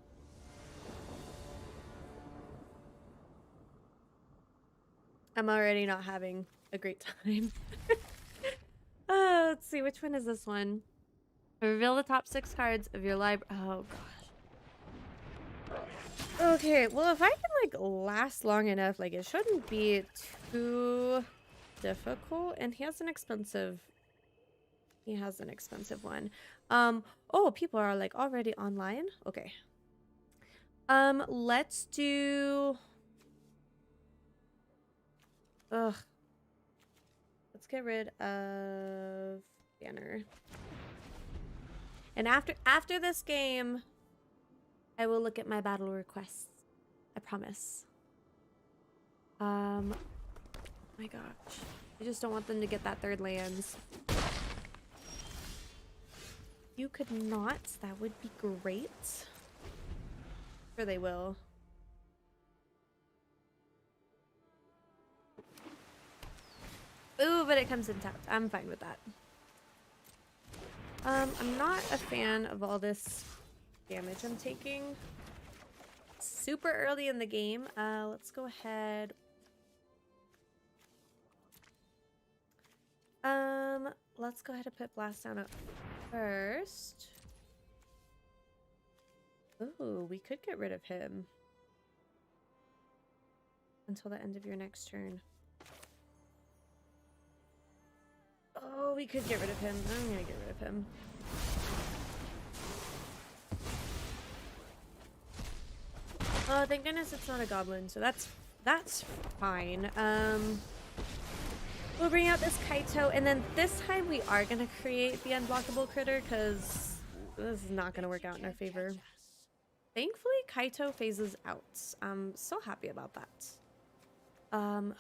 I'm already not having a great time. Let's see, which one is this one? Reveal the top 6 cards of your library. Oh gosh. Okay, well if I can like last long enough, like it shouldn't be too difficult. And he has an expensive one. Oh, people are like already online. Okay. Let's do. Ugh. Let's get rid of banner. And after this game, I will look at my battle requests. I promise. Oh my gosh. I just don't want them to get that third lands. You could not. That would be great. Sure they will. Ooh, but it comes in tapped. I'm fine with that. I'm not a fan of all this damage I'm taking. Super early in the game. Let's go ahead. Let's go ahead and put Blast down up first. Ooh, we could get rid of him until the end of your next turn. Oh, we could get rid of him. I'm gonna get rid of him. Oh, thank goodness it's not a goblin, so that's fine. We'll bring out this Kaito, and then this time we are gonna create the unblockable critter, because this is not gonna work out in our favor. Thankfully, Kaito phases out. I'm so happy about that. I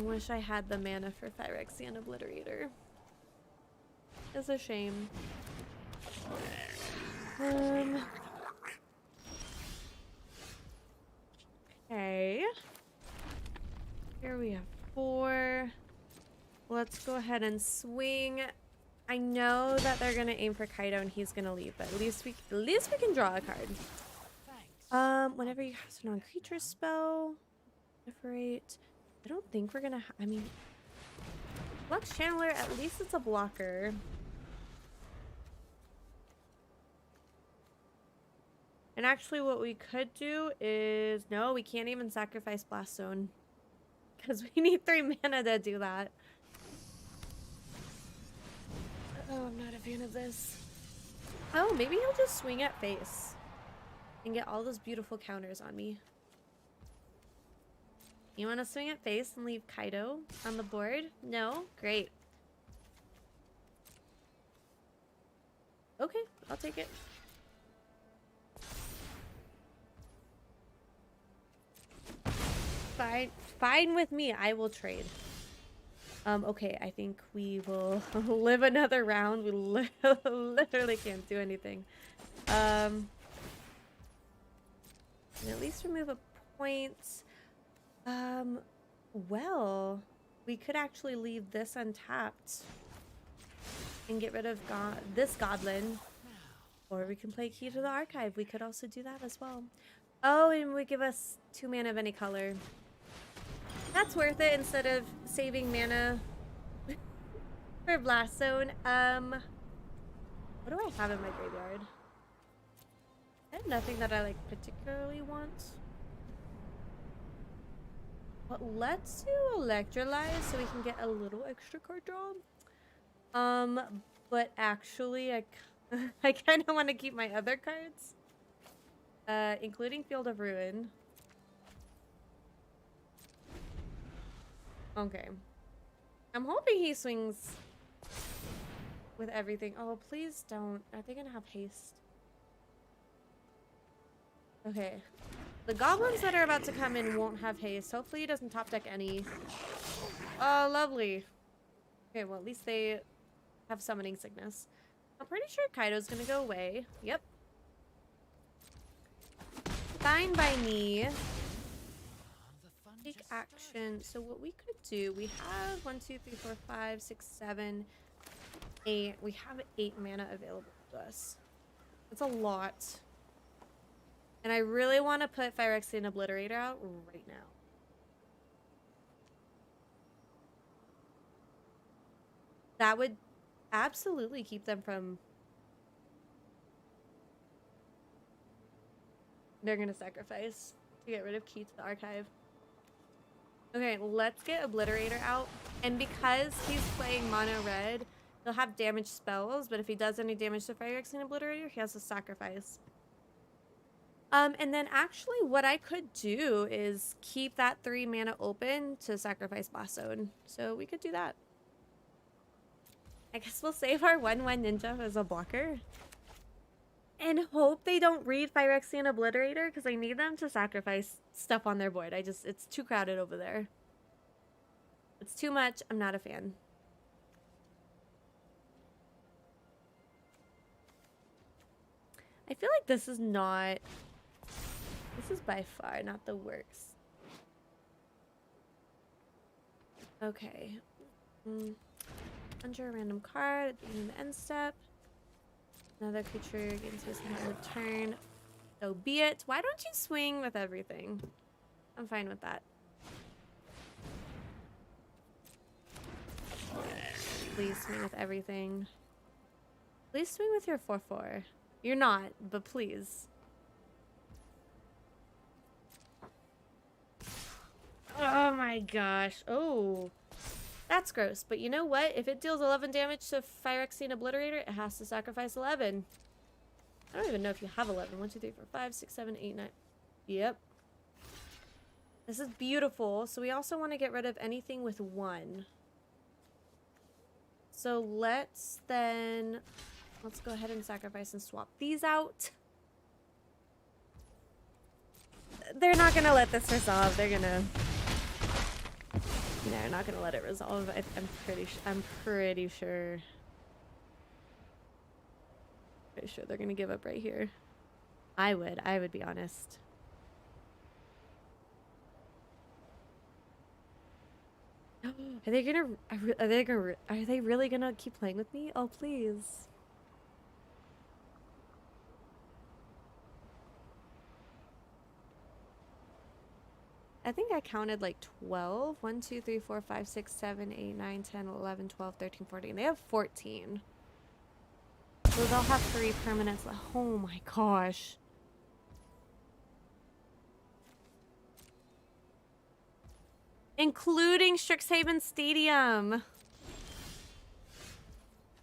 wish I had the mana for Phyrexian Obliterator. It's a shame. Okay. Here we have 4. Let's go ahead and swing. I know that they're gonna aim for Kaito and he's gonna leave, but at least we can draw a card. Whenever you cast a non-creature spell, proliferate. I don't think we're gonna. I mean, Flux Channeler. At least it's a blocker. And actually, what we could do is no, we can't even sacrifice Blast Zone because we need 3 mana to do that. Oh, I'm not a fan of this. Oh, maybe he'll just swing at face and get all those beautiful counters on me. You want to swing at face and leave Kaito on the board? No? Great. Okay, I'll take it. Fine with me. I will trade. Okay, I think we will live another round. We literally can't do anything. And at least remove a point. Well, we could actually leave this untapped and get rid of this goblin. Or we can play Key to the Archive. We could also do that as well. Oh, and we give us 2 mana of any color. That's worth it instead of saving mana for Blast Zone. What do I have in my graveyard? I have nothing that I like particularly want. But let's do Electrolyze so we can get a little extra card draw. But actually I kind of want to keep my other cards. Including Field of Ruin. Okay. I'm hoping he swings with everything. Oh, please don't. Are they gonna have haste? Okay. The goblins that are about to come in won't have haste. Hopefully he doesn't top deck any. Oh, lovely. Okay, well, at least they have summoning sickness. I'm pretty sure Kaito's gonna go away. Yep. Fine by me. Take action. So what we could do, we have 1, 2, 3, 4, 5, 6, 7, 8. We have 8 mana available to us. That's a lot. And I really want to put Phyrexian Obliterator out right now. That would absolutely keep them from... They're going to sacrifice to get rid of Key to the Archive. Okay, let's get Obliterator out. And because he's playing mono red, he'll have damage spells, but if he does any damage to Phyrexian Obliterator, he has to sacrifice. And then actually what I could do is keep that 3 mana open to sacrifice Blast Zone. So we could do that. I guess we'll save our 1/1 ninja as a blocker. And hope they don't read Phyrexian Obliterator, because I need them to sacrifice stuff on their board. It's too crowded over there. It's too much. I'm not a fan. I feel like this is not... This is by far not the worst. Okay. Enter a random card at the beginning of the end step. Another creature gains wisdom on the turn. So be it. Why don't you swing with everything? I'm fine with that. Please swing with everything. Please swing with your 4/4. You're not, but please. Oh my gosh. Oh. That's gross. But you know what? If it deals 11 damage to Phyrexian Obliterator, it has to sacrifice 11. I don't even know if you have 11. 1, 2, 3, 4, 5, 6, 7, 8, 9. Yep. This is beautiful. So we also want to get rid of anything with 1. So let's then... Let's go ahead and sacrifice and swap these out. They're not going to let this resolve. They're going to... No, they're not gonna let it resolve. I'm pretty sure. Pretty sure they're gonna give up right here. I would be honest. Are they really gonna keep playing with me? Oh, please. I think I counted like 12. 1, 2, 3, 4, 5, 6, 7, 8, 9, 10, 11, 12, 13, 14. They have 14. So they'll have 3 permanents left. Oh my gosh. Including Strixhaven Stadium.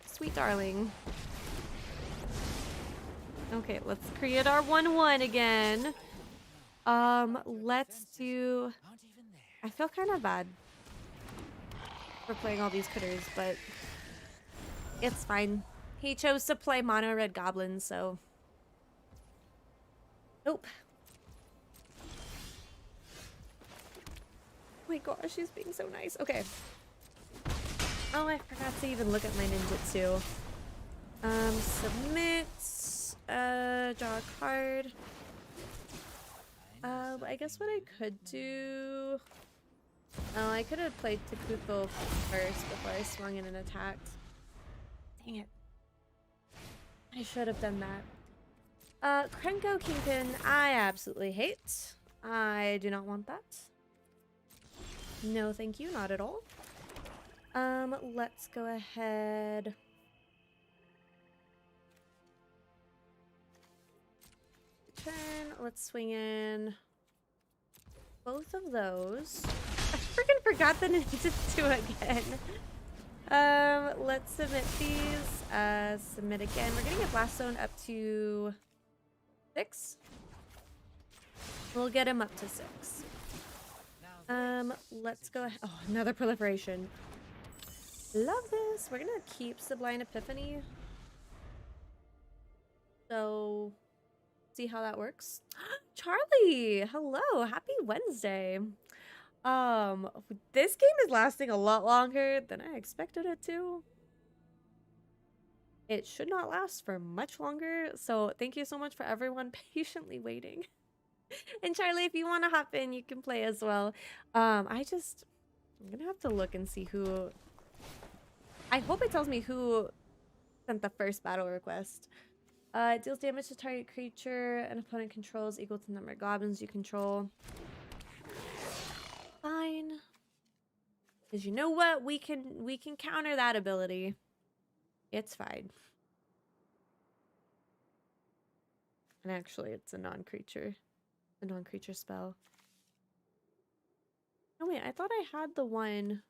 Sweet darling. Okay, let's create our 1/1 again. Let's do... I feel kind of bad for playing all these critters, but it's fine. He chose to play mono red goblins, so... Nope. Oh my gosh, she's being so nice. Okay. Oh, I forgot to even look at my ninjutsu. Submit. Draw a card. I guess what I could do... Oh, I could have played Takuko first before I swung in and attacked. Dang it. I should have done that. Krenko Kingpin, I absolutely hate. I do not want that. No, thank you, not at all. Let's go ahead... Turn. Let's swing in both of those. I freaking forgot the ninjutsu again. Let's submit these. Submit again. We're gonna get Blast Zone up to 6. We'll get him up to 6. Let's go ahead. Oh, another proliferation. Love this. We're gonna keep Sublime Epiphany. So... see how that works. Charlie, hello, happy Wednesday. This game is lasting a lot longer than I expected it to. It should not last for much longer, so thank you so much for everyone patiently waiting. And Charlie, if you want to hop in, you can play as well. I'm gonna have to look and see who... I hope it tells me who sent the first battle request. It deals damage to target creature an opponent controls equal to the number of goblins you control. Fine. Because you know what? We can counter that ability. It's fine. And actually, it's a non-creature. A non-creature spell. Oh wait, I thought I had the one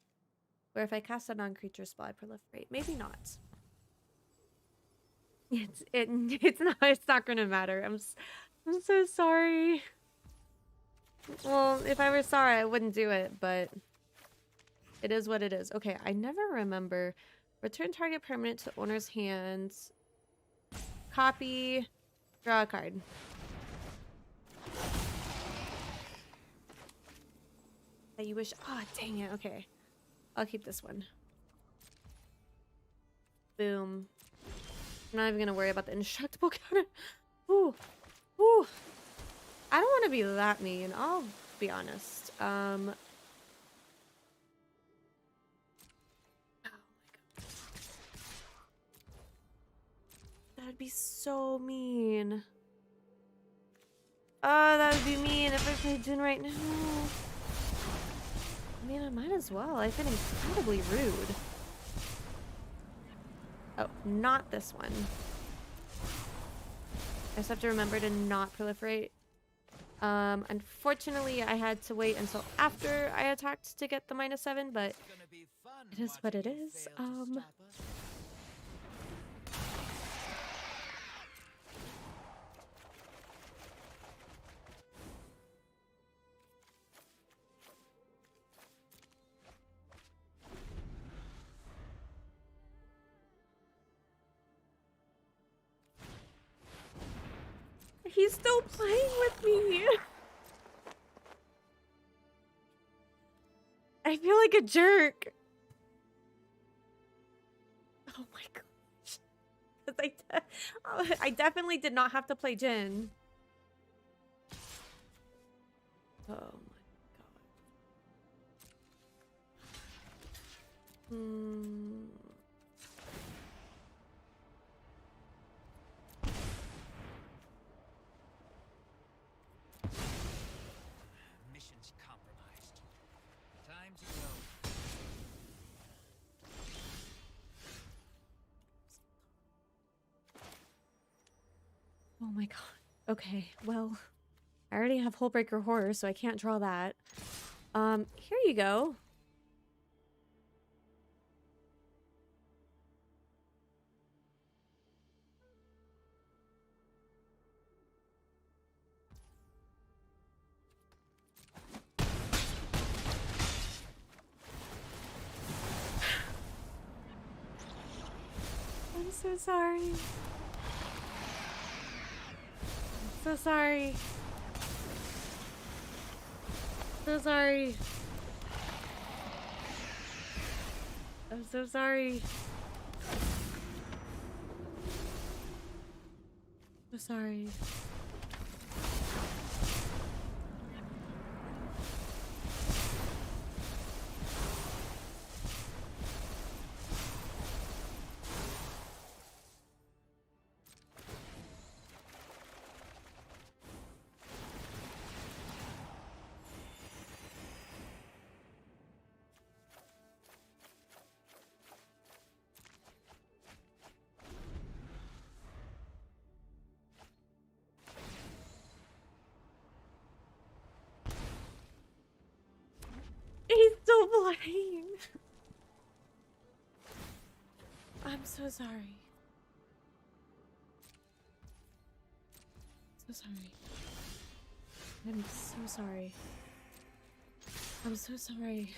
where if I cast a non-creature spell, I proliferate. Maybe not. It's not gonna matter. I'm so sorry. Well, if I were sorry, I wouldn't do it, but it is what it is. Okay, I never remember. Return target permanent to owner's hands. Copy. Draw a card. That you wish. Oh, dang it. Okay. I'll keep this one. Boom. I'm not even gonna worry about the indestructible counter. Ooh. Ooh. I don't want to be that mean. I'll be honest. Oh my God. That'd be so mean. Oh, that would be mean if I played Jin right now. I mean, I might as well. I've been incredibly rude. Oh, not this one. I just have to remember to not proliferate. Unfortunately, I had to wait until after I attacked to get the -7, but it is what it is. He's still playing with me. I feel like a jerk. Oh my gosh. 'Cause I definitely did not have to play Jin. Oh my god. Mission's compromised. Time to go. Oh my god. Okay, well, I already have Hullbreaker Horror, so I can't draw that. Here you go. I'm so sorry. I'm so sorry. So sorry. I'm so sorry. So sorry. He's still playing. I'm so sorry. So sorry. I'm so sorry. I'm so sorry.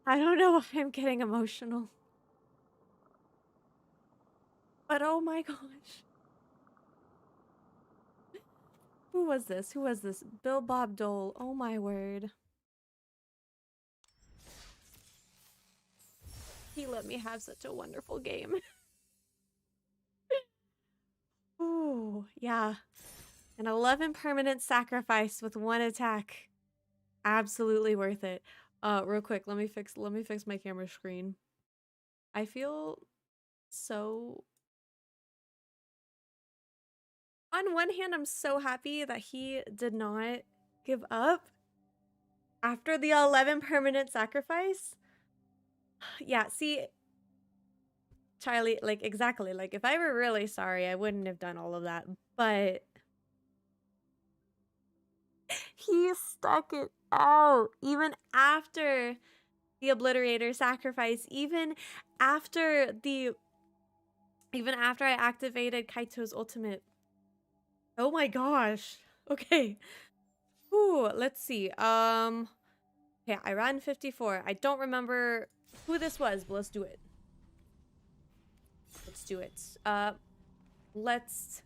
I don't know why I'm getting emotional. But oh my gosh. Who was this? Who was this? Bill Bob Dole. Oh my word. He let me have such a wonderful game. Ooh, yeah. An 11 permanent sacrifice with 1 attack. Absolutely worth it. Real quick, let me fix my camera screen. I feel so... On one hand, I'm so happy that he did not give up. After the 11 permanent sacrifice? Yeah, see, Charlie, like, exactly. Like, if I were really sorry, I wouldn't have done all of that. But he stuck it out. Even after the obliterator sacrifice, after the even after I activated Kaito's ultimate. Oh my gosh. Okay. Ooh, let's see. Okay, I ran 54. I don't remember who this was, but let's do it. Let's do it. Let's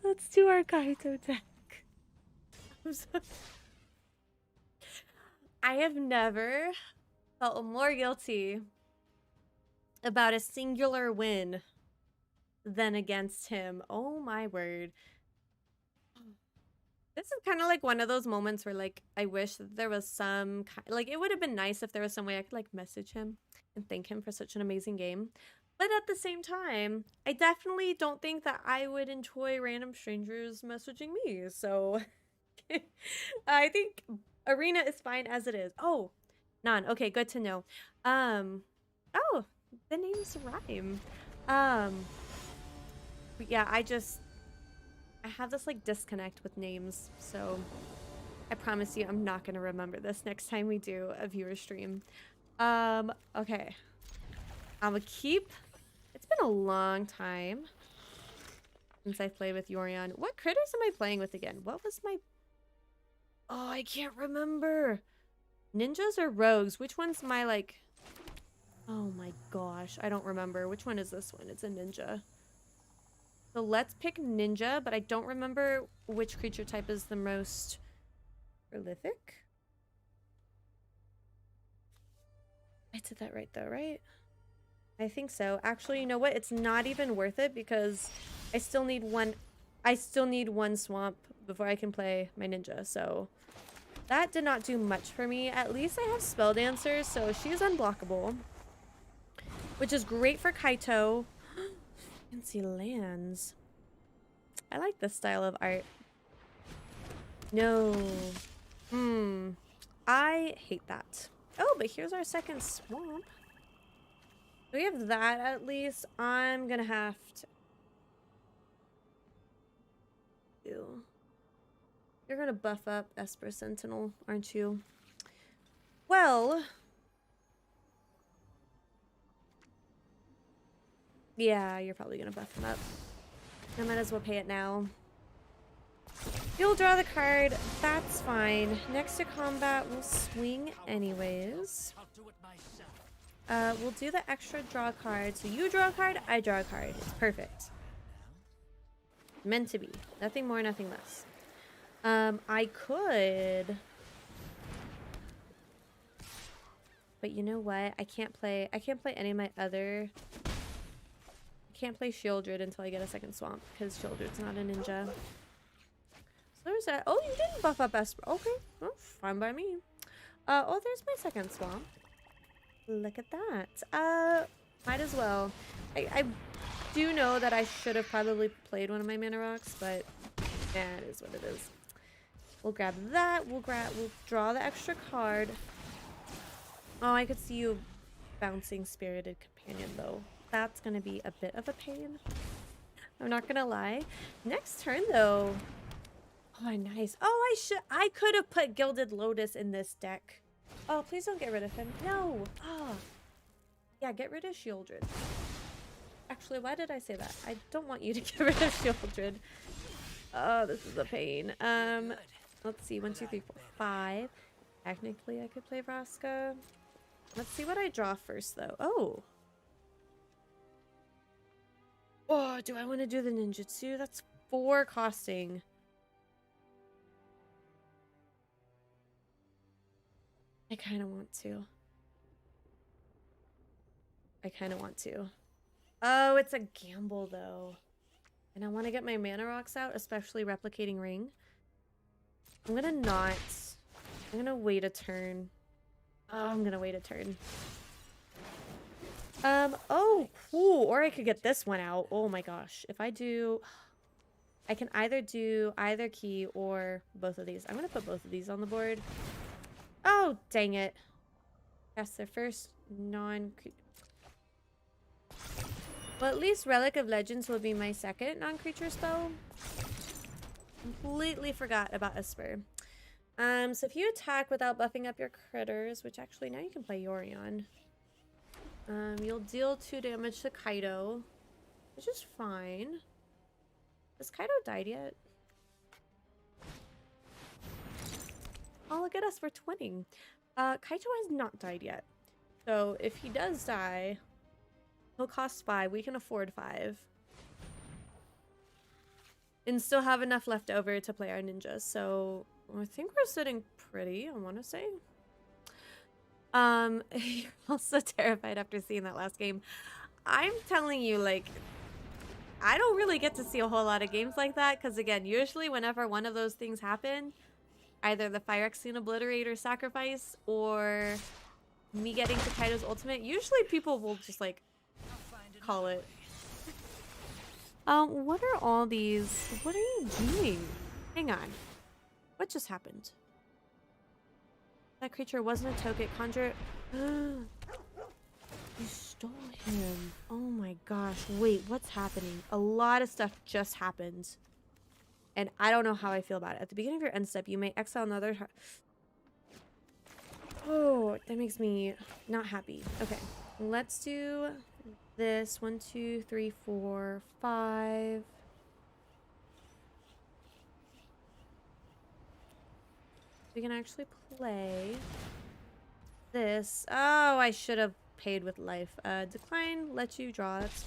let's do our Kaito deck. I'm so I have never felt more guilty about a singular win than against him. Oh my word. This is kind of like one of those moments where, like, I wish that there was some like, it would have been nice if there was some way I could, like, message him and thank him for such an amazing game. But at the same time, I definitely don't think that I would enjoy random strangers messaging me. So I think Arena is fine as it is. Oh, none. Okay, good to know. Oh, the names rhyme. But yeah, I have this, like, disconnect with names, so I promise you I'm not gonna remember this next time we do a viewer stream. Okay. I'm gonna keep... It's been a long time since I played with Yorion. What critters am I playing with again? What was my... Oh, I can't remember. Ninjas or rogues? Which one's my, like... Oh my gosh, I don't remember. Which one is this one? It's a ninja. So let's pick ninja, but I don't remember which creature type is the most prolific. I did that right though, right? I think so. Actually, you know what? It's not even worth it because I still need one swamp before I can play my ninja. So that did not do much for me. At least I have spell dancer, so she's unblockable, which is great for Kaito. Fancy lands. I like this style of art. No. I hate that. Oh, but here's our second swamp. We have that at least. I'm gonna have to... Ew. You're gonna buff up Esper Sentinel, aren't you? Well... Yeah, you're probably gonna buff him up. I might as well pay it now. You'll draw the card. That's fine. Next to combat, we'll swing anyways. We'll do the extra draw card. So you draw a card, I draw a card. It's perfect. Meant to be. Nothing more, nothing less. I could... But you know what? I can't play any of my other... I can't play Shieldred until I get a second swamp, because Shieldred's not a ninja. So there's that. Oh, you didn't buff up Esper. Okay. Well, fine by me. Oh, there's my second swamp. Look at that. Might as well. I do know that I should have probably played one of my mana rocks, but yeah, it is what it is. We'll grab that. We'll draw the extra card. Oh, I could see you bouncing Spirited Companion though. That's gonna be a bit of a pain. I'm not gonna lie. Next turn though. Oh, nice. Oh, I could have put Gilded Lotus in this deck. Oh, please don't get rid of him. No. Oh. Yeah, get rid of Shieldred. Actually, why did I say that? I don't want you to get rid of Shieldred. Oh, this is a pain. Let's see. 1, 2, 3, 4, 5. Technically, I could play Vraska. Let's see what I draw first, though. Oh. Oh, do I want to do the ninjutsu? That's 4 costing. I kind of want to. Oh, it's a gamble, though. And I want to get my mana rocks out, especially Replicating Ring. I'm going to wait a turn. Oh, I'm going to wait a turn. Oh, cool. Or I could get this one out. Oh my gosh. If I do... I can either do either key or both of these. I'm going to put both of these on the board. Oh, dang it. Cast their first non-creature. Well, at least Relic of Legends will be my second non-creature spell. Completely forgot about Esper. So if you attack without buffing up your critters, which actually now you can play Yorion, you'll deal 2 damage to Kaido, which is fine. Has Kaido died yet? Oh, look at us, we're twinning. Kaito has not died yet. So if he does die, he'll cost 5. We can afford 5. And still have enough left over to play our ninjas. So I think we're sitting pretty, I want to say. You're also terrified after seeing that last game. I'm telling you, like, I don't really get to see a whole lot of games like that. Because again, usually whenever one of those things happen, either the Phyrexian Obliterate or Sacrifice, or me getting to Kaido's ultimate, usually people will just, like, call it. What are all these? What are you doing? Hang on. What just happened? That creature wasn't a token conjure. You stole him. Oh my gosh. Wait, what's happening? A lot of stuff just happened. And I don't know how I feel about it. At the beginning of your end step, you may exile another. Oh, that makes me not happy. Okay, let's do this. 1, 2, 3, 4, 5. We can actually play this. Oh, I should have paid with life. Decline, let you draw. That's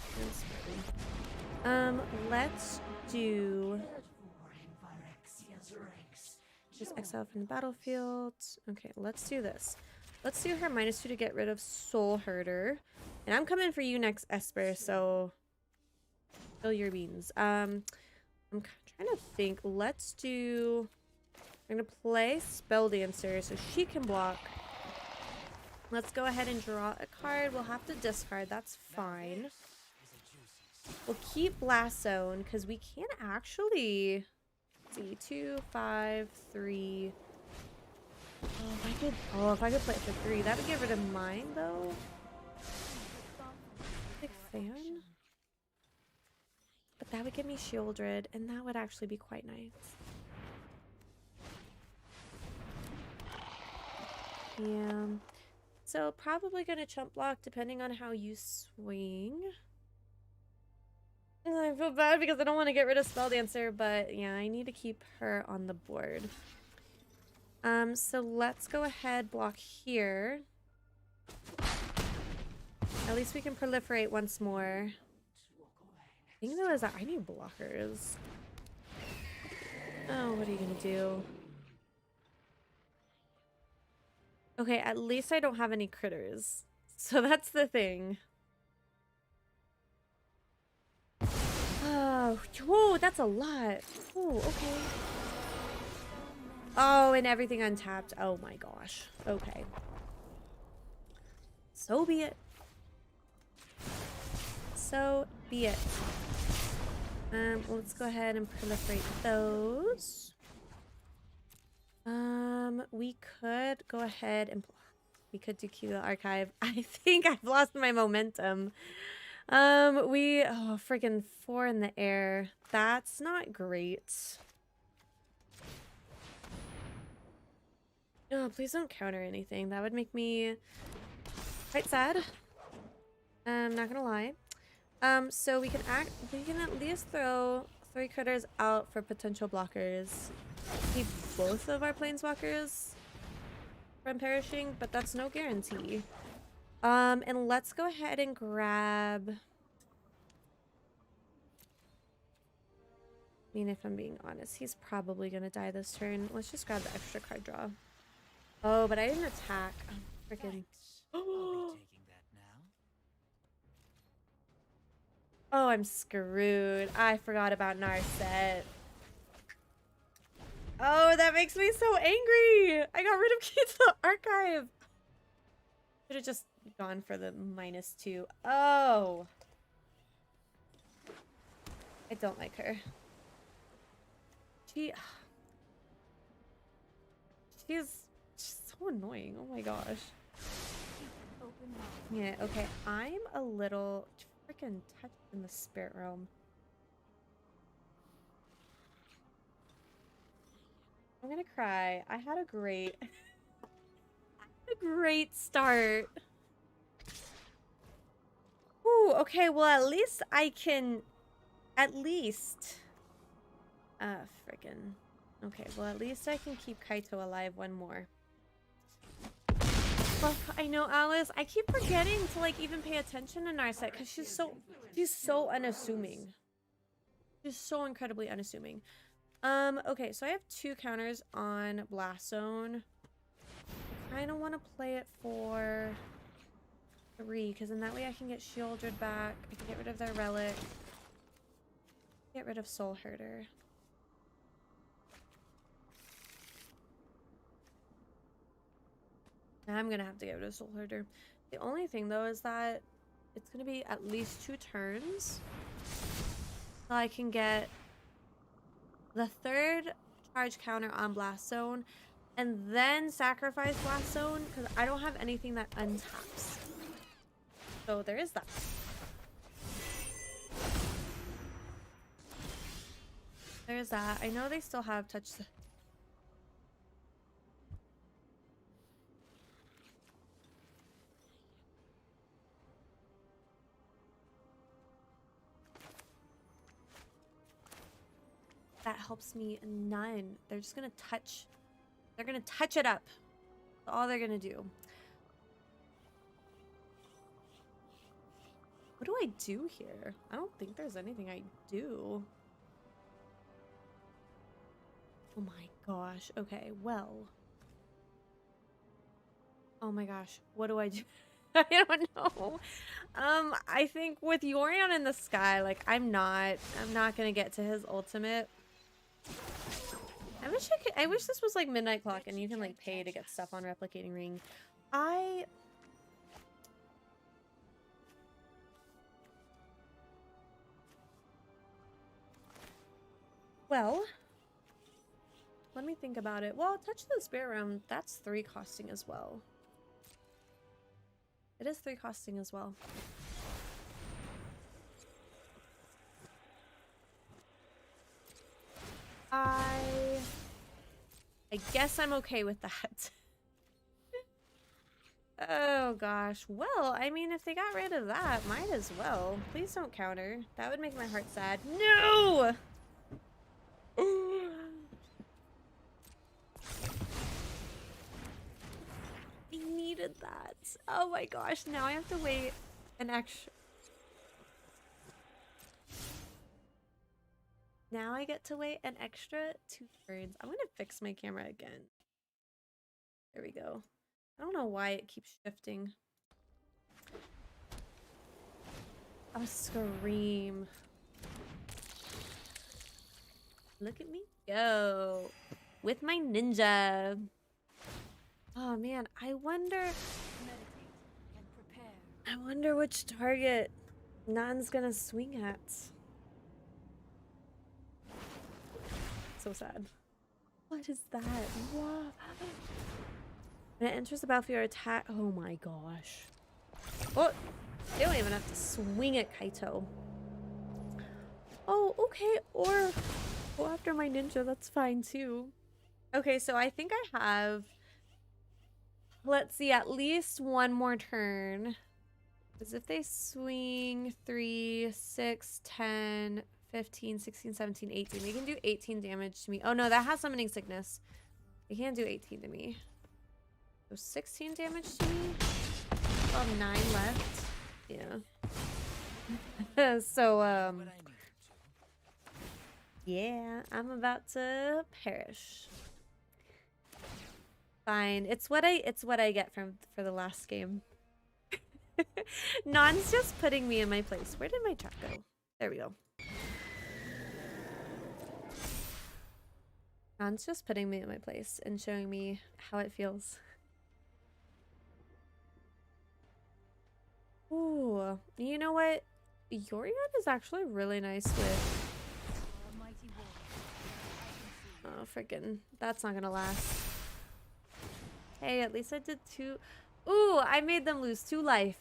fine. Let's do just exile from the battlefield. Okay, let's do this. Let's do her -2 to get rid of Soul Herder. And I'm coming for you next, Esper, so spill your beans. I'm trying to think. Let's do... I'm gonna play Spell Dancer so she can block. Let's go ahead and draw a card. We'll have to discard. That's fine. We'll keep Blast Zone because we can't actually... see, 2, 5, 3. Oh, if I could play it for 3, that would get rid of mine though. Big fan. But that would give me Shieldred, and that would actually be quite nice. Yeah. So probably gonna chump block depending on how you swing. I feel bad because I don't want to get rid of Spell Dancer, but yeah, I need to keep her on the board. So let's go ahead, block here. At least we can proliferate once more. The thing though is that I need blockers. Oh, what are you gonna do? Okay, at least I don't have any critters. So that's the thing. Oh, that's a lot. Oh, okay. Oh, and everything untapped. Oh my gosh. Okay. So be it. So be it. Let's go ahead and proliferate those. We could go ahead and we could do Q the archive. I think I've lost my momentum. Oh, freaking 4 in the air. That's not great. Oh, please don't counter anything. That would make me quite sad. I'm not gonna lie. So we can at least throw 3 critters out for potential blockers. Keep both of our planeswalkers from perishing, but that's no guarantee. And let's go ahead and grab... I mean, if I'm being honest, he's probably gonna die this turn. Let's just grab the extra card draw. Oh, but I didn't attack. Oh, freaking... I'll be taking that now. Oh, I'm screwed. I forgot about Narset. Oh, that makes me so angry. I got rid of Keith the Archive. Should have just gone for the -2. Oh. I don't like her. She she's so annoying. Oh my gosh. Yeah, okay. I'm a little freaking touched in the spirit realm. I'm gonna cry. I had a great start. Ooh, okay, well at least I can freaking. Okay, well at least I can keep Kaito alive one more. Oh, I know, Alice. I keep forgetting to like even pay attention to Narset because she's so unassuming. She's so incredibly unassuming. Okay, so I have 2 counters on Blast Zone. I kind of want to play it for 3 because in that way I can get Shieldred back. I can get rid of their relic. Get rid of Soul Herder. I'm gonna have to get rid of Soul Herder. The only thing though is that it's gonna be at least 2 turns. So I can get the 3rd charge counter on Blast Zone and then sacrifice Blast Zone because I don't have anything that untaps. So there is that. There's that. I know they still have touch. That helps me none. They're just gonna touch. They're gonna touch it up. That's all they're gonna do. What do I do here? I don't think there's anything I do. Oh my gosh. Okay, well. Oh my gosh. What do I do? I don't know. I think with Yorion in the sky, like I'm not gonna get to his ultimate. I wish this was like Midnight Clock and you can like pay to get stuff on Replicating Ring. Well, let me think about it. Well, Touch the Spirit Realm, that's 3 costing as well. It is 3 costing as well. I guess I'm okay with that. Oh gosh. Well, I mean, if they got rid of that, might as well. Please don't counter. That would make my heart sad. No! I needed that. Oh my gosh, now I have to wait an extra... Now I get to wait an extra 2 turns. I'm gonna fix my camera again. There we go. I don't know why it keeps shifting. A scream. Look at me go. With my ninja. Oh man, I wonder which target Nan's gonna swing at. So sad. What is that? What? When it enters the battlefield, attack. Oh my gosh. Oh, they don't even have to swing at Kaito. Oh, okay. Or go after my ninja. That's fine too. Okay, so I think I have, let's see, at least 1 more turn. Because if they swing 3, 6, 10, 15, 16, 17, 18, they can do 18 damage to me. Oh no, that has summoning sickness. They can't do 18 to me. So 16 damage to me. Still have 9 left. Yeah. So, yeah, I'm about to perish. Fine. It's what I get for the last game. Non's just putting me in my place. Where did my truck go? There we go. Non's just putting me in my place and showing me how it feels. Ooh, you know what? Yorion is actually really nice with... Oh, freaking. That's not gonna last. Hey, at least I did 2. Ooh, I made them lose 2 life.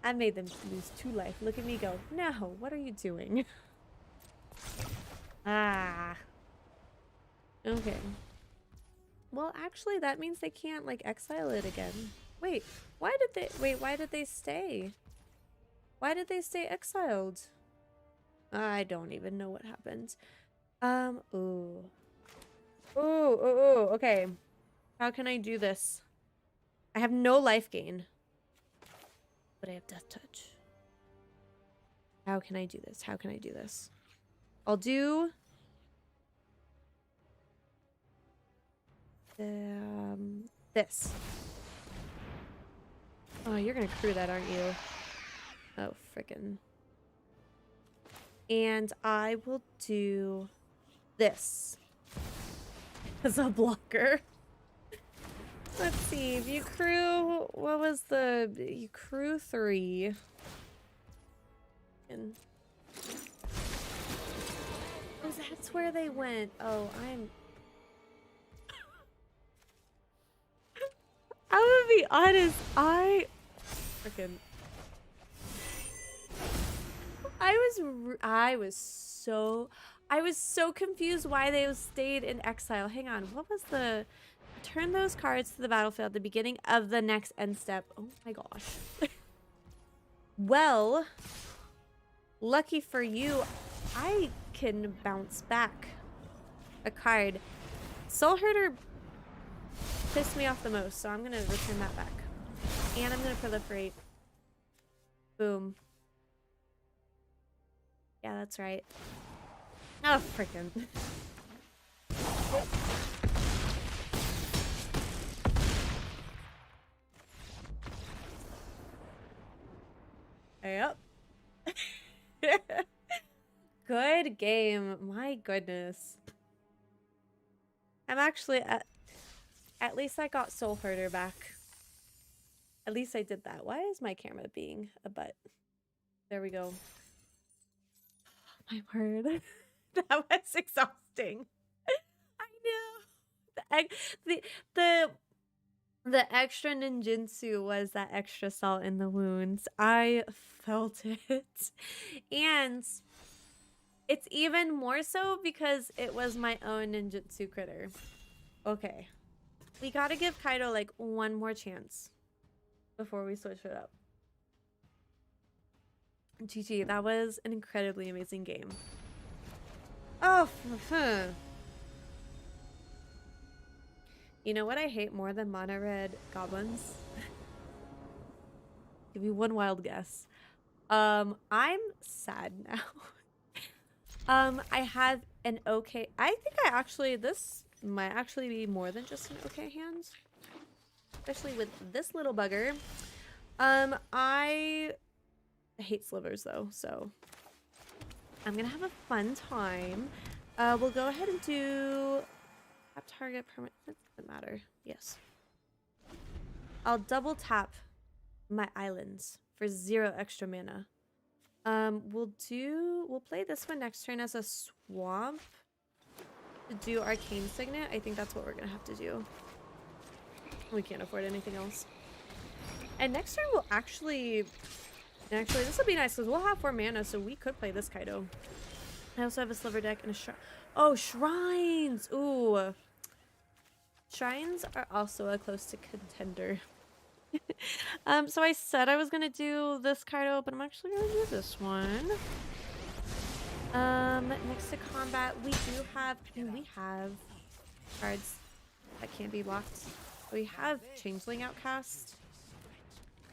I made them lose 2 life. Look at me go. No, what are you doing? Ah. Okay. Well, actually, that means they can't, like, exile it again. Wait, why did they stay? Why did they stay exiled? I don't even know what happened. Ooh. Ooh, okay. How can I do this? I have no life gain. But I have death touch. How can I do this? How can I do this? I'll do... this. Oh, you're gonna crew that, aren't you? Oh, frickin'. And I will do this as a blocker. Let's see, if you crew, what was the, you crew 3. And oh, that's where they went. Oh, I'm gonna be honest, I was so confused why they stayed in exile. Hang on, what was the... Turn those cards to the battlefield at the beginning of the next end step. Oh my gosh. Well, lucky for you, I can bounce back a card. Soul Herder pissed me off the most, so I'm gonna return that back. And I'm gonna proliferate. Boom. Yeah, that's right. Oh, frickin'. Yep. Good game. My goodness. I'm actually at least I got Soul Herder back. At least I did that. Why is my camera being a butt? There we go. My word. That was exhausting. I know. The extra ninjutsu was that extra salt in the wounds. I felt it. And it's even more so because it was my own ninjutsu critter. Okay. We gotta give Kaido like one more chance before we switch it up. GG, that was an incredibly amazing game. Oh, you know what I hate more than mono red goblins? Give you one wild guess. I'm sad now. I have an okay. I think this might actually be more than just an okay hand. Especially with this little bugger. I hate slivers though, so I'm gonna have a fun time. We'll go ahead and do tap target permanent. It doesn't matter. Yes. I'll double tap my islands for 0 extra mana. We'll play this one next turn as a swamp to do Arcane Signet. I think that's what we're gonna have to do. We can't afford anything else. And next turn we'll actually this will be nice because we'll have 4 mana, so we could play this Kaido. I also have a sliver deck and a shrine. Oh, shrines! Ooh. Shrines are also a close to contender. So I said I was gonna do this Kaido, but I'm actually gonna do this one. Next to combat, we have cards that can't be blocked. We have Changeling Outcast.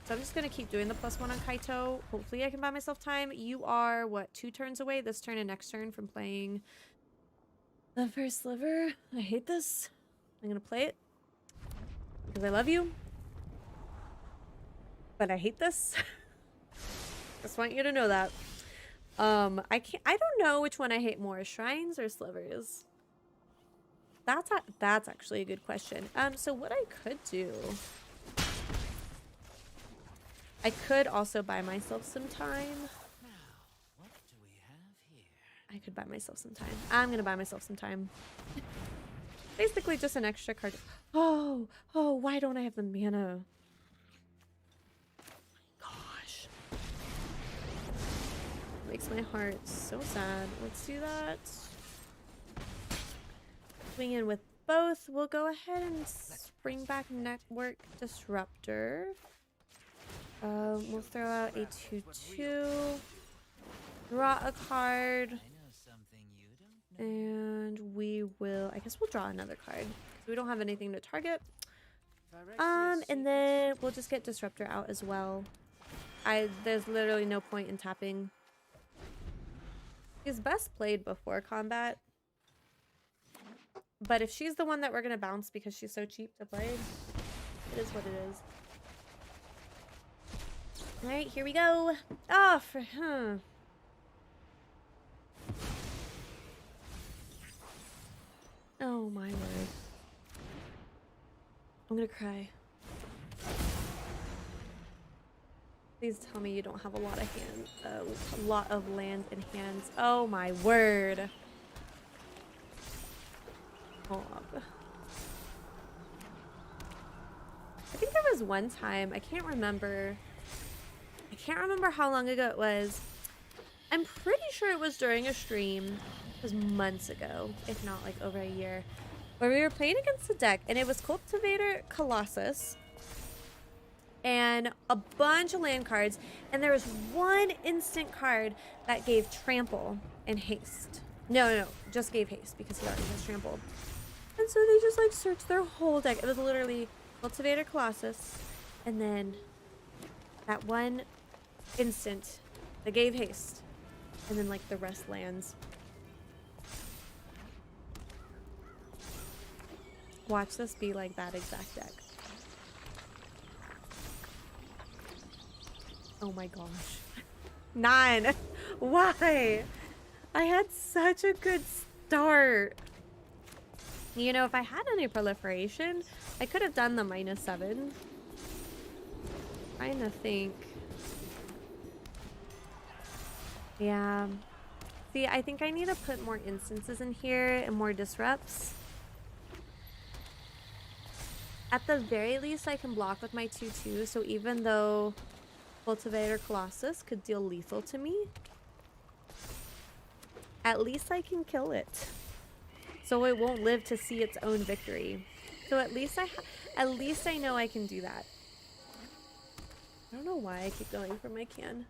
So I'm just gonna keep doing the +1 on Kaito. Hopefully I can buy myself time. You are, what, 2 turns away this turn and next turn from playing the first sliver. I hate this. I'm gonna play it because I love you. But I hate this. Just want you to know that. I don't know which one I hate more, shrines or slivers. That's actually a good question. So what I could do, I could also buy myself some time. Now, what do we have here? I could buy myself some time. I'm gonna buy myself some time. Basically just an extra card. Oh, why don't I have the mana? Gosh. Makes my heart so sad. Let's do that. Swing in with both. We'll go ahead and bring back Network Disruptor. We'll throw out a 2/2. Draw a card. I know something you don't know. And we will, I guess we'll draw another card. So we don't have anything to target. And then we'll just get Disruptor out as well. There's literally no point in tapping. She's best played before combat. But if she's the one that we're gonna bounce because she's so cheap to play, it is what it is. Alright, here we go. Oh, Oh my word. I'm gonna cry. Please tell me you don't have a lot of a lot of land in hands. Oh my word. Hold up. I think there was one time, I can't remember how long ago it was. I'm pretty sure it was during a stream. It was months ago, if not like over a year, where we were playing against a deck, and it was Cultivator Colossus and a bunch of land cards, and there was one instant card that gave trample and haste. No, just gave haste because he already has trample. And so they just like searched their whole deck. It was literally Cultivator Colossus and then that one instant that gave haste, and then like the rest lands. Watch this be like that exact deck. Oh my gosh. 9. Why? I had such a good start. You know, if I had any proliferation, I could have done the -7. Trying to think. Yeah. See, I think I need to put more instances in here and more disrupts. At the very least, I can block with my 2/2, so even though Cultivator Colossus could deal lethal to me, at least I can kill it. So it won't live to see its own victory. So at least I know I can do that. I don't know why I keep going for my can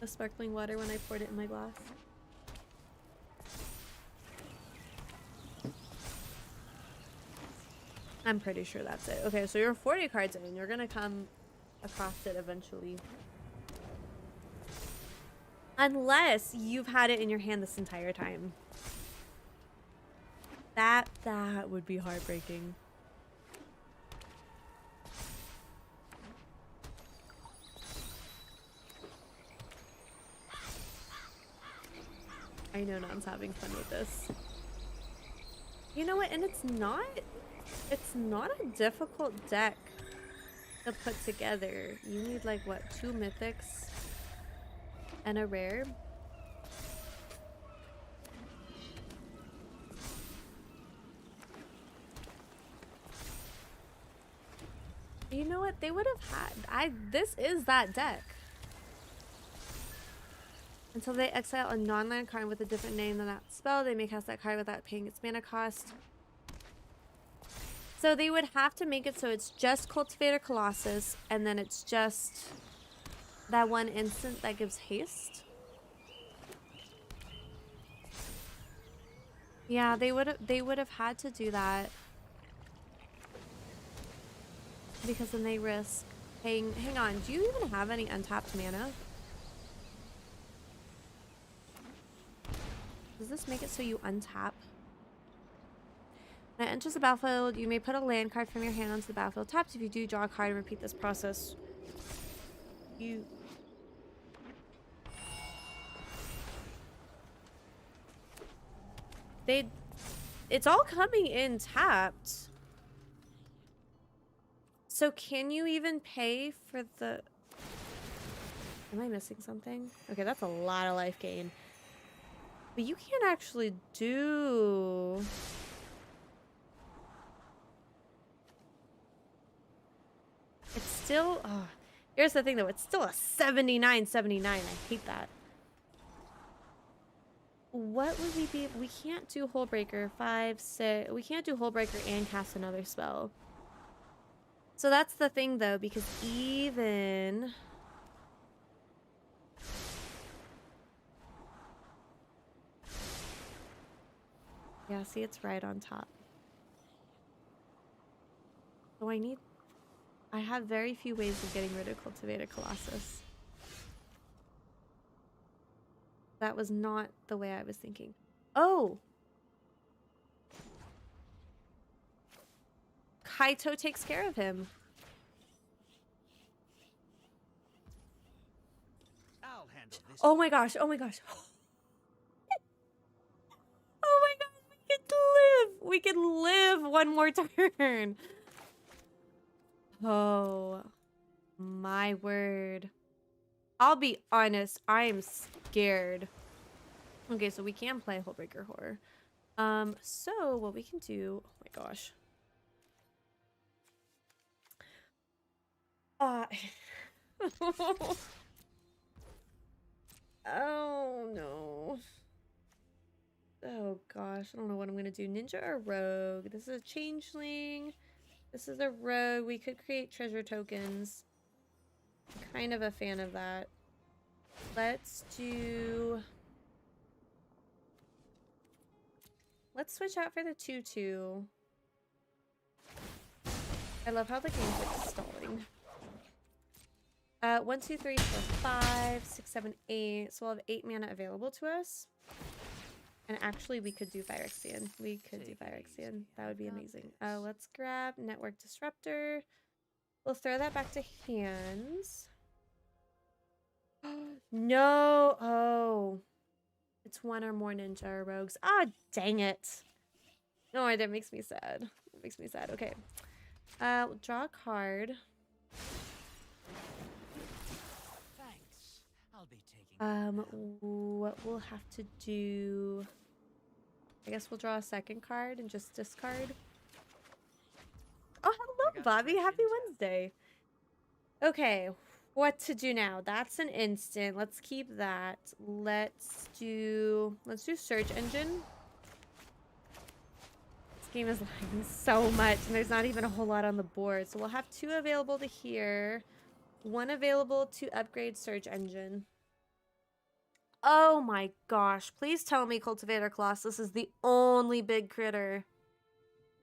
of sparkling water when I poured it in my glass. I'm pretty sure that's it. Okay, so you're 40 cards in. You're gonna come across it eventually. Unless you've had it in your hand this entire time. That would be heartbreaking. I know Non's having fun with this. You know what? And it's not a difficult deck to put together. You need like what, 2 mythics and a rare. You know what? They would have had this is that deck. Until they exile a non-land card with a different name than that spell, they may cast that card without paying its mana cost. So they would have to make it so it's just Cultivator Colossus, and then it's just that one instant that gives haste. Yeah, they would have had to do that. Because then they risk paying. Hang on, do you even have any untapped mana? Does this make it so you untap? When it enters the battlefield, you may put a land card from your hand onto the battlefield tapped. If you do, draw a card and repeat this process. It's all coming in tapped. So can you even pay for the... Am I missing something? Okay, that's a lot of life gain. But you can't actually do... It's still... Oh, here's the thing, though. It's still a 79.79. I hate that. What would we be... We can't do Hullbreaker. 5, 6... We can't do Hullbreaker and cast another spell. So that's the thing, though, because even... Yeah, see, it's right on top. So I have very few ways of getting rid of Cultivated Colossus. That was not the way I was thinking. Oh! Kaito takes care of him. I'll handle this. Oh my gosh, oh my gosh. Oh my god, we could live one more turn. Oh my word. I'll be honest, I am scared. Okay, so we can play Hullbreaker Horror. So what we can do, oh my gosh. Oh no. Oh gosh, I don't know what I'm gonna do. Ninja or rogue? This is a changeling. This is a rogue. We could create treasure tokens. I'm kind of a fan of that. Let's switch out for the 2/2. I love how the game's like stalling. 1, 2, 3, 4, 5, 6, 7, 8. So we'll have 8 mana available to us. And actually, we could do Phyrexian. We could do Phyrexian. That would be amazing. Let's grab Network Disruptor. We'll throw that back to hands. No! Oh. It's one or more ninja or rogues. Ah, dang it. No, that makes me sad. It makes me sad. Okay. We'll draw a card. Thanks. I'll be taking What we'll have to do... I guess we'll draw a second card and just discard. Oh, hello, Bobby. Happy Wednesday. Okay, what to do now? That's an instant. Let's keep that. Let's do search engine. This game is lagging so much, and there's not even a whole lot on the board. So we'll have 2 available to here, 1 available to upgrade search engine. Oh my gosh. Please tell me Cultivator Colossus is the only big critter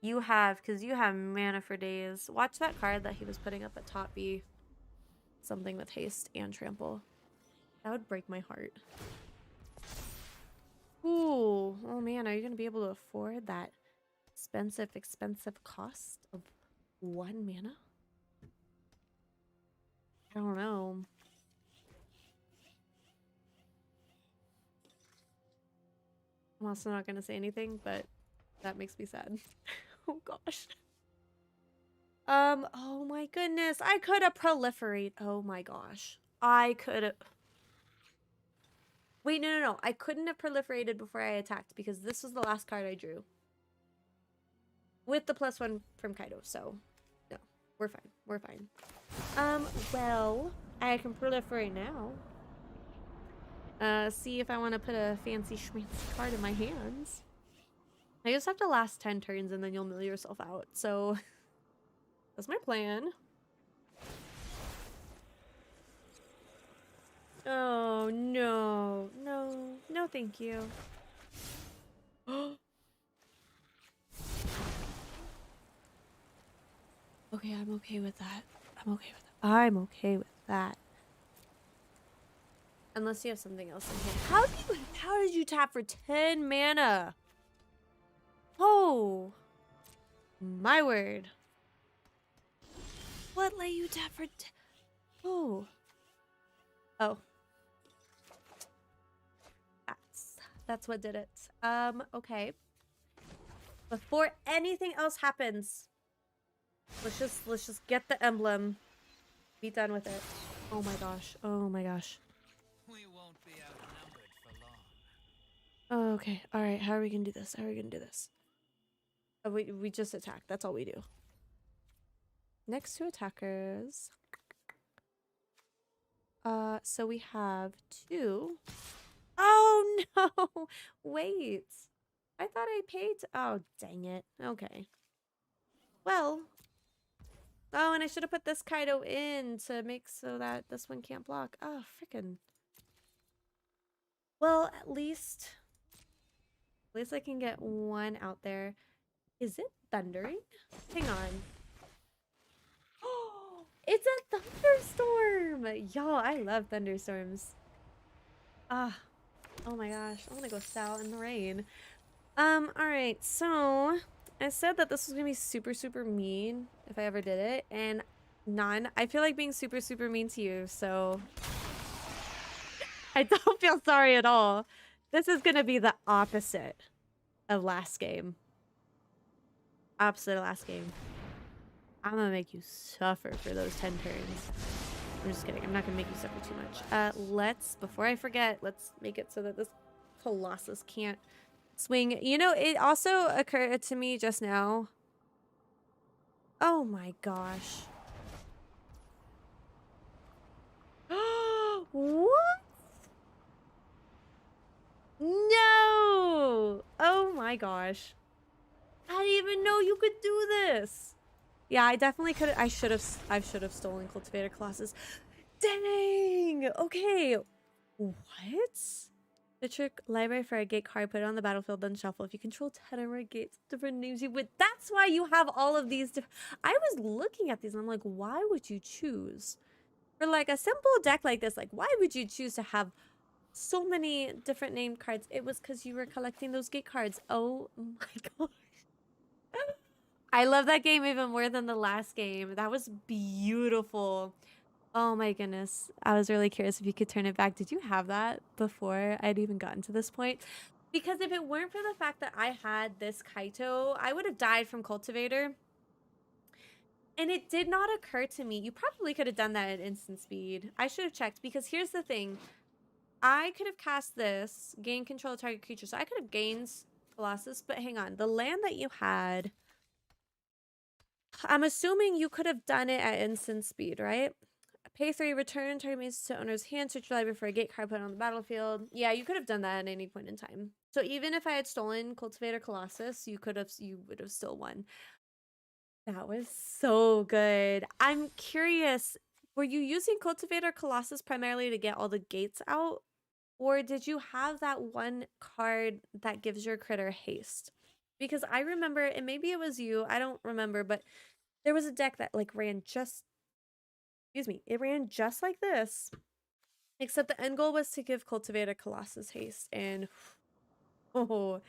you have, because you have mana for days. Watch that card that he was putting up at top be something with haste and trample. That would break my heart. Ooh. Oh man, are you going to be able to afford that expensive cost of 1 mana? I don't know. I'm also not going to say anything, but that makes me sad. Oh gosh. Oh my goodness. I could have proliferate. Oh my gosh. I could have... Wait, no. I couldn't have proliferated before I attacked because this was the last card I drew. With the +1 from Kaido, so... No. We're fine. We're fine. Well... I can proliferate now. See if I want to put a fancy schmancy card in my hands. I just have to last 10 turns and then you'll mill yourself out, so... That's my plan. Oh, no. No. No, thank you. Okay, I'm okay with that. I'm okay with that. Unless you have something else in hand. How did you tap for 10 mana? Oh. My word. What let you tap for Oh. Oh. That's what did it. Okay. Before anything else happens, let's just get the emblem. Be done with it. Oh my gosh. Oh my gosh. We won't be outnumbered for long. Oh, okay. All right. How are we gonna do this? How are we gonna do this? Oh, we just attack. That's all we do. Next to attackers. So we have 2. Oh no! Wait. I thought I paid. Oh, dang it. Okay. Well. Oh, and I should have put this Kaido in to make so that this one can't block. Oh, freaking. Well, at least I can get one out there. Is it thundering? Hang on. Oh, it's a thunderstorm! Y'all, I love thunderstorms. Ah, oh my gosh. I want to go out in the rain. Alright, so I said that this was gonna be super, super mean if I ever did it, and none. I feel like being super, super mean to you, so I don't feel sorry at all. This is gonna be the opposite of last game. Opposite of last game. I'm gonna make you suffer for those 10 turns. I'm just kidding. I'm not gonna make you suffer too much. Before I forget, let's make it so that this Colossus can't swing. You know, it also occurred to me just now. Oh my gosh. What? No! Oh my gosh. I didn't even know you could do this. Yeah, I definitely could. I should have stolen Cultivator Colossus. Dang! Okay. What? The trick library for a gate card, put it on the battlefield, then shuffle. If you control 10 or more gates, different names you would. That's why you have all of these. I was looking at these and I'm like, why would you choose? For like a simple deck like this, like why would you choose to have so many different named cards? It was because you were collecting those gate cards. Oh my gosh. I love that game even more than the last game. That was beautiful. Oh my goodness. I was really curious if you could turn it back. Did you have that before I'd even gotten to this point? Because if it weren't for the fact that I had this Kaito, I would have died from Cultivator. And it did not occur to me. You probably could have done that at instant speed. I should have checked because here's the thing. I could have cast this, gain control of target creature. So I could have gained Colossus, but hang on. The land that you had, I'm assuming you could have done it at instant speed, right? Pay 3, return target means to owner's hand, search your library for a gate card put on the battlefield. Yeah, you could have done that at any point in time. So even if I had stolen Cultivator Colossus, you would have still won. That was so good. I'm curious, were you using Cultivator Colossus primarily to get all the gates out? Or did you have that one card that gives your critter haste? Because I remember, and maybe it was you, I don't remember, but there was a deck that like ran just, excuse me, it ran just like this. Except the end goal was to give Cultivator Colossus haste. And oh,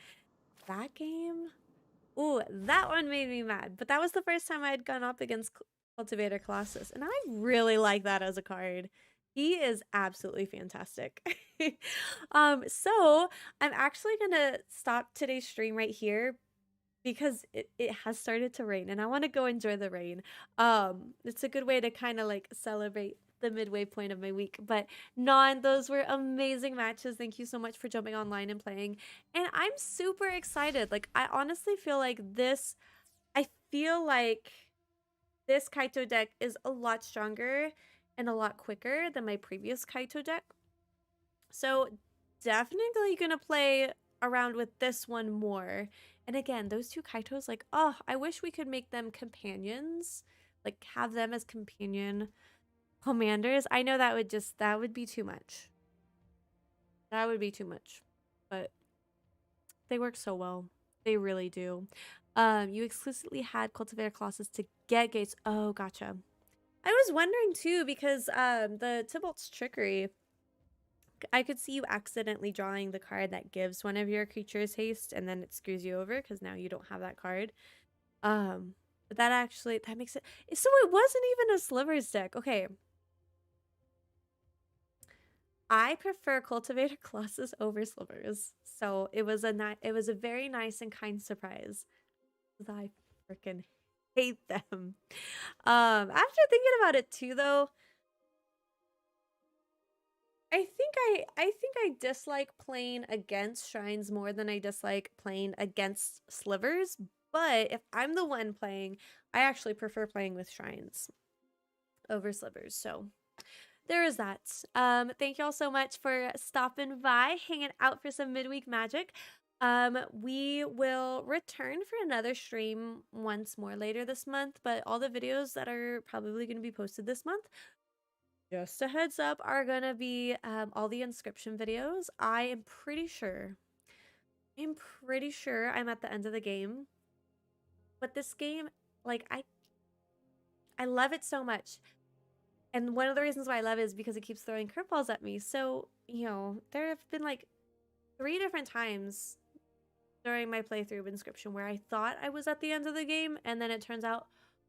that game? Ooh, that one made me mad. But that was the first time I had gone up against Cultivator Colossus. And I really like that as a card. He is absolutely fantastic. So I'm actually gonna stop today's stream right here because it has started to rain and I want to go enjoy the rain. It's a good way to kind of like celebrate the midway point of my week. But Non, those were amazing matches. Thank you so much for jumping online and playing. And I'm super excited. Like I honestly feel like I feel like this Kaito deck is a lot stronger and a lot quicker than my previous Kaito deck. So definitely gonna play around with this one more. And again, those 2 Kaitos, like, oh, I wish we could make them companions. Like, have them as companion commanders. I know that would be too much. That would be too much. But they work so well. They really do. You exclusively had Cultivator Colossus to get gates. Oh, gotcha. I was wondering too, because the Tybalt's Trickery, I could see you accidentally drawing the card that gives one of your creatures haste and then it screws you over because now you don't have that card. But that makes it so it wasn't even a Slivers deck. Okay. I prefer Cultivator Colossus over Slivers. So it was a very nice and kind surprise. I freaking hate them. After thinking about it too though, I think I dislike playing against shrines more than I dislike playing against slivers, but if I'm the one playing, I actually prefer playing with shrines over slivers. So there is that. Thank y'all so much for stopping by, hanging out for some midweek magic. We will return for another stream once more later this month, but all the videos that are probably going to be posted this month, just a heads up, are going to be all the inscription videos. I'm pretty sure I'm at the end of the game. But this game, like I love it so much. And one of the reasons why I love it is because it keeps throwing curveballs at me. So, there have been like 3 different times during my playthrough of Inscription where I thought I was at the end of the game, and then it turns out,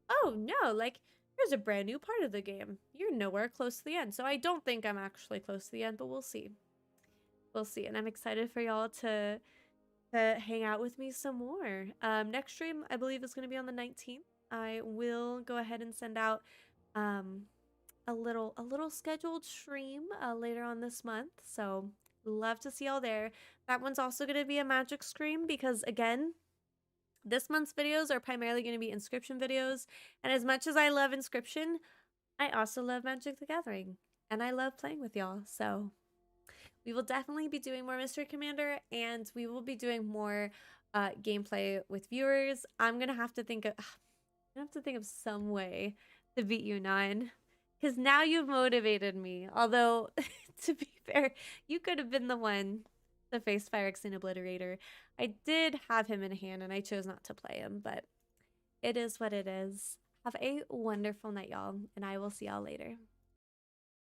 oh no, like here's a brand new part of the game. You're nowhere close to the end. So I don't think I'm actually close to the end, but we'll see. We'll see. And I'm excited for y'all to hang out with me some more. Next stream, I believe, is going to be on the 19th. I will go ahead and send out a little scheduled stream later on this month. So love to see y'all there. That one's also going to be a magic stream because, again, this month's videos are primarily going to be Inscription videos. And as much as I love Inscription, I also love Magic the Gathering. And I love playing with y'all. So we will definitely be doing more Mystery Commander, and we will be doing more gameplay with viewers. I'm gonna have to think of some way to beat you, Nine, because now you've motivated me. Although, to be fair, you could have been the one to face Phyrexian Obliterator. I did have him in hand, and I chose not to play him, but it is what it is. Have a wonderful night, y'all, and I will see y'all later.